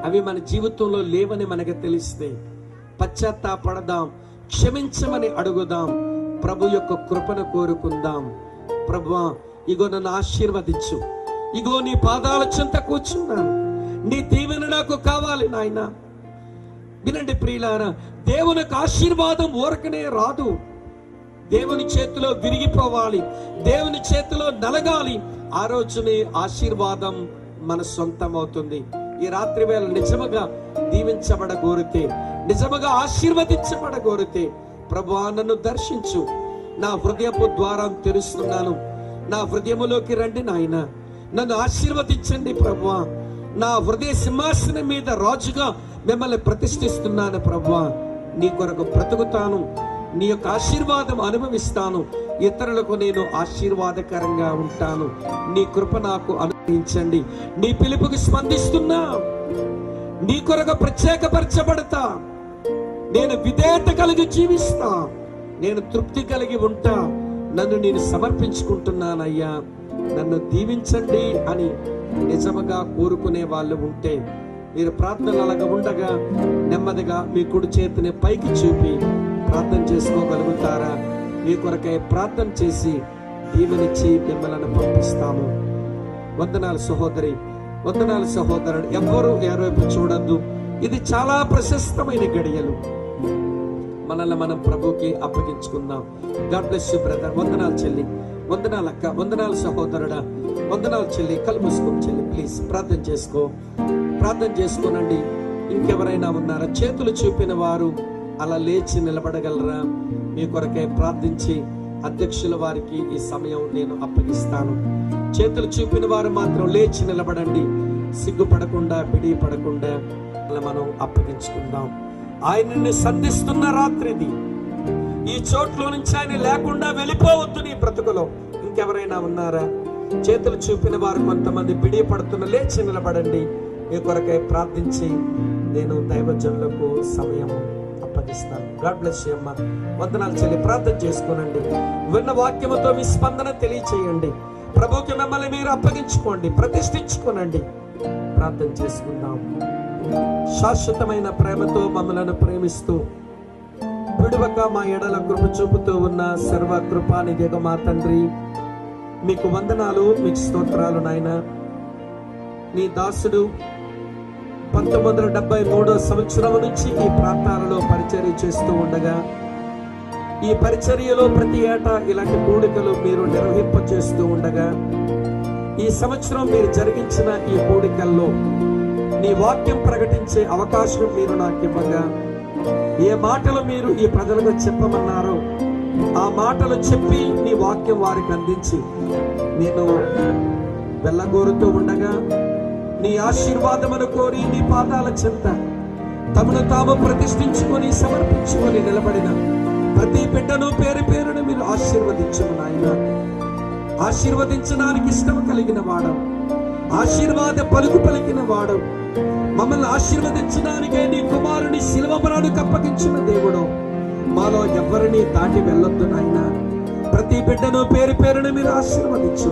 అవి మన జీవితంలో లేవని మనకు తెలిస్తే పశ్చాత్తాపడదాం, క్షమించమని అడుగుదాం, ప్రభు యొక్క కృపను కోరుకుందాం. ప్రభువా ఇగో నన్ను ఆశీర్వదించు, ఇగో నీ పాదాల చెంత కూర్చున్నాను, నీ దీవెన నాకు కావాలి నాయన. వినండి ప్రియులారా, దేవునికి ఆశీర్వాదం ఊరకనే రాదు. దేవుని చేతిలో విరిగిపోవాలి, దేవుని చేతిలో నలగాలి. ఆ రోజునే ఆశీర్వాదం మన సొంతం అవుతుంది. ఈ రాత్రి వేళ నిజముగా దీవించబడగోరితే, నిజముగా ఆశీర్వదించబడగోరితే, ప్రభువా నన్ను దర్శించు, నా హృదయపు ద్వారం తెరుస్తున్నాను, నా హృదయములోకి రండి నాయన, నన్ను ఆశీర్వదించండి ప్రభువా. నా హృదయ సింహాసనం మీద రాజుగా మిమ్మల్ని ప్రతిష్ఠిస్తున్నాను ప్రభువా. నీ కొరకు బ్రతుకుతాను, నీ యొక్క ఆశీర్వాదం అనుభవిస్తాను, ఇతరులకు నేను ఆశీర్వాదకరంగా ఉంటాను. నీ కృప నాకు అనుగ్రహించండి. నీ పిలుపుకి స్పందిస్తున్నా, నీ కొరకు ప్రత్యేకపరచబడతా, నేను విధేయత కలిగి జీవిస్తా, నేను తృప్తి కలిగి ఉంటా, నన్ను నేను సమర్పించుకుంటున్నానయ్యా, నన్ను దీవించండి అని నిజముగా కోరుకునే వాళ్ళు ఉంటే మీరు ప్రార్థనలు అలాగా ఉండగా నెమ్మదిగా మీ కుడి చేతిని పైకి చూపి ప్రార్థన చేసుకోగలుగుతారా? మీ కొరకై ప్రార్థన చేసి దీవెనిచ్చి మిమ్మల్ని పంపిస్తాము. వందనాలు సహోదరి, వందనాలు సహోదరుడు. ఎవ్వరూ ఎవరైపు చూడద్దు. ఇది చాలా ప్రశస్తమైన గడియలు. మనల్ని మనం ప్రభుకి అప్పగించుకుందాం. God bless you brother. వందనాలు చెల్లి, వందనాలు అక్క, వందనాలు సహోదరుడా, వందనాలు చెల్లి. కళ్ళు మూసుకో చెల్లి ప్లీజ్. ప్రార్థన చేసుకో, ప్రార్థన చేసుకోనండి. ఇంకెవరైనా ఉన్నారా? చేతులు చూపిన వారు అలా లేచి నిలబడగలరా? మీ కొరకే ప్రార్థించి అధ్యక్షుల వారికి ఈ సమయం నేను అప్పగిస్తాను. చేతులు చూపిన వారు మాత్రం లేచి నిలబడండి. సిగ్గుపడకుండా, బిడిపడకుండా మనం అప్పగించుకుందాం. ఆయనని సంధిస్తున్న రాత్రిది, ఈ చోట్లో నుంచి ఆయన లేకుండా వెళ్ళిపోవద్దు నీ బ్రతుకులో. ఇంకెవరైనా ఉన్నారా? చేతులు చూపిన వారు కొంతమంది బిడియపడుతున్న లేచి నిలబడండి. మీ కొరకై ప్రార్థించి నేను దైవజనులకు సమయం అప్పగిస్తాను. గాడ్ బ్లెస్ యు అమ్మా. వందనాలు చెల్లి. ప్రార్థన చేసుకోనండి. విన్న వాక్యముతో మీ స్పందన తెలియచేయండి. ప్రభువుకి మిమ్మల్ని మీరు అప్పగించుకోండి, ప్రతిష్ఠించుకోనండి. ప్రార్థన చేసుకుందాం. శాశ్వతమైన ప్రేమతో మమ్మలను ప్రేమిస్తూ విడువక మా ఎడల కృప చూపుతూ ఉన్న సర్వ కృపానిధిగా మా తండ్రి, మీకు వందనాలు, మీకు స్తోత్రాలు నాయన. నీ దాసుడు 1973 సంవత్సరం నుంచి ఈ ప్రాంతాలలో పరిచర్య చేస్తూ ఉండగా, ఈ పరిచర్యలో ప్రతి ఏటా ఇలాంటి కూడికలు మీరు నిర్వహింప చేస్తూ ఉండగా, ఈ సంవత్సరం మీరు జరిగించిన ఈ కూడికల్లో నీ వాక్యం ప్రకటించే అవకాశం మీరు నాకు ఇవ్వగా, ఏ మాటలు మీరు ఈ ప్రజలకు చెప్పమన్నారో ఆ మాటలు చెప్పి నీ వాక్యం వారికి అందించి నేను వెళ్ళగోరుతూ ఉండగా, నీ ఆశీర్వాదమును కోరి నీ పాదాల చెంత తమను తాము ప్రతిష్ఠించుకొని సమర్పించుకొని నిలబడిన ప్రతి బిడ్డను పేరు పేరును మీరు ఆశీర్వదించు నాయన. ఆశీర్వదించడానికి ఇష్టం కలిగిన వాడు, ఆశీర్వాద పలుకు పలికిన వాడు, మమ్మల్ని ఆశీర్వదించడానికే నీ కుమారుని శిలువ మరణానికి అప్పగించిన దేవుడు, మాలో ఎవరిని దాటి వెళ్ళొద్దు నాయన. ప్రతి బిడ్డను పేరు పేరును మీరు ఆశీర్వదించు.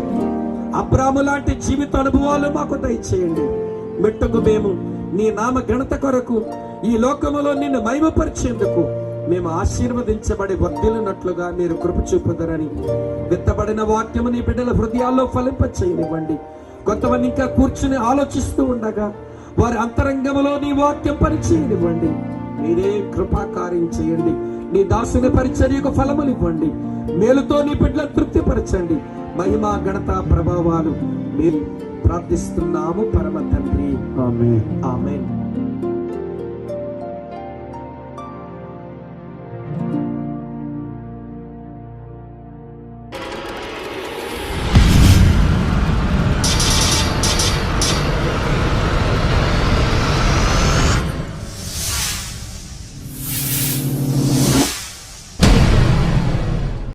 అబ్రాము లాంటి జీవిత అనుభవాలు మాకు దయచేయండి. మెట్టుకు మేము నీ నామ ఘనత కొరకు ఈ లోకములో నిన్ను మహిమపరిచేందుకు మేము ఆశీర్వదించబడి వర్ధిల్లునట్లుగా మీరు కృప చూపుదరని విత్తబడిన వాక్యము నీ బిడ్డల హృదయాల్లో ఫలింప చేయనివ్వండి. కొంతమంది ఇంకా కూర్చుని ఆలోచిస్తూ ఉండగా వారి అంతరంగములో నీ వాక్యం పరిచయనివ్వండి. మీరే కృపాకార్యం చేయండి. నీ దాసుని పరిచర్యకు ఫలములు ఇవ్వండి. మేలుతో నీ బిడ్డలను తృప్తిపరచండి. మహిమ ఘనత ప్రభావాలు మీరు ప్రార్థిస్తున్నాము పరమ తండ్రి. ఆమేన్. ఆమేన్.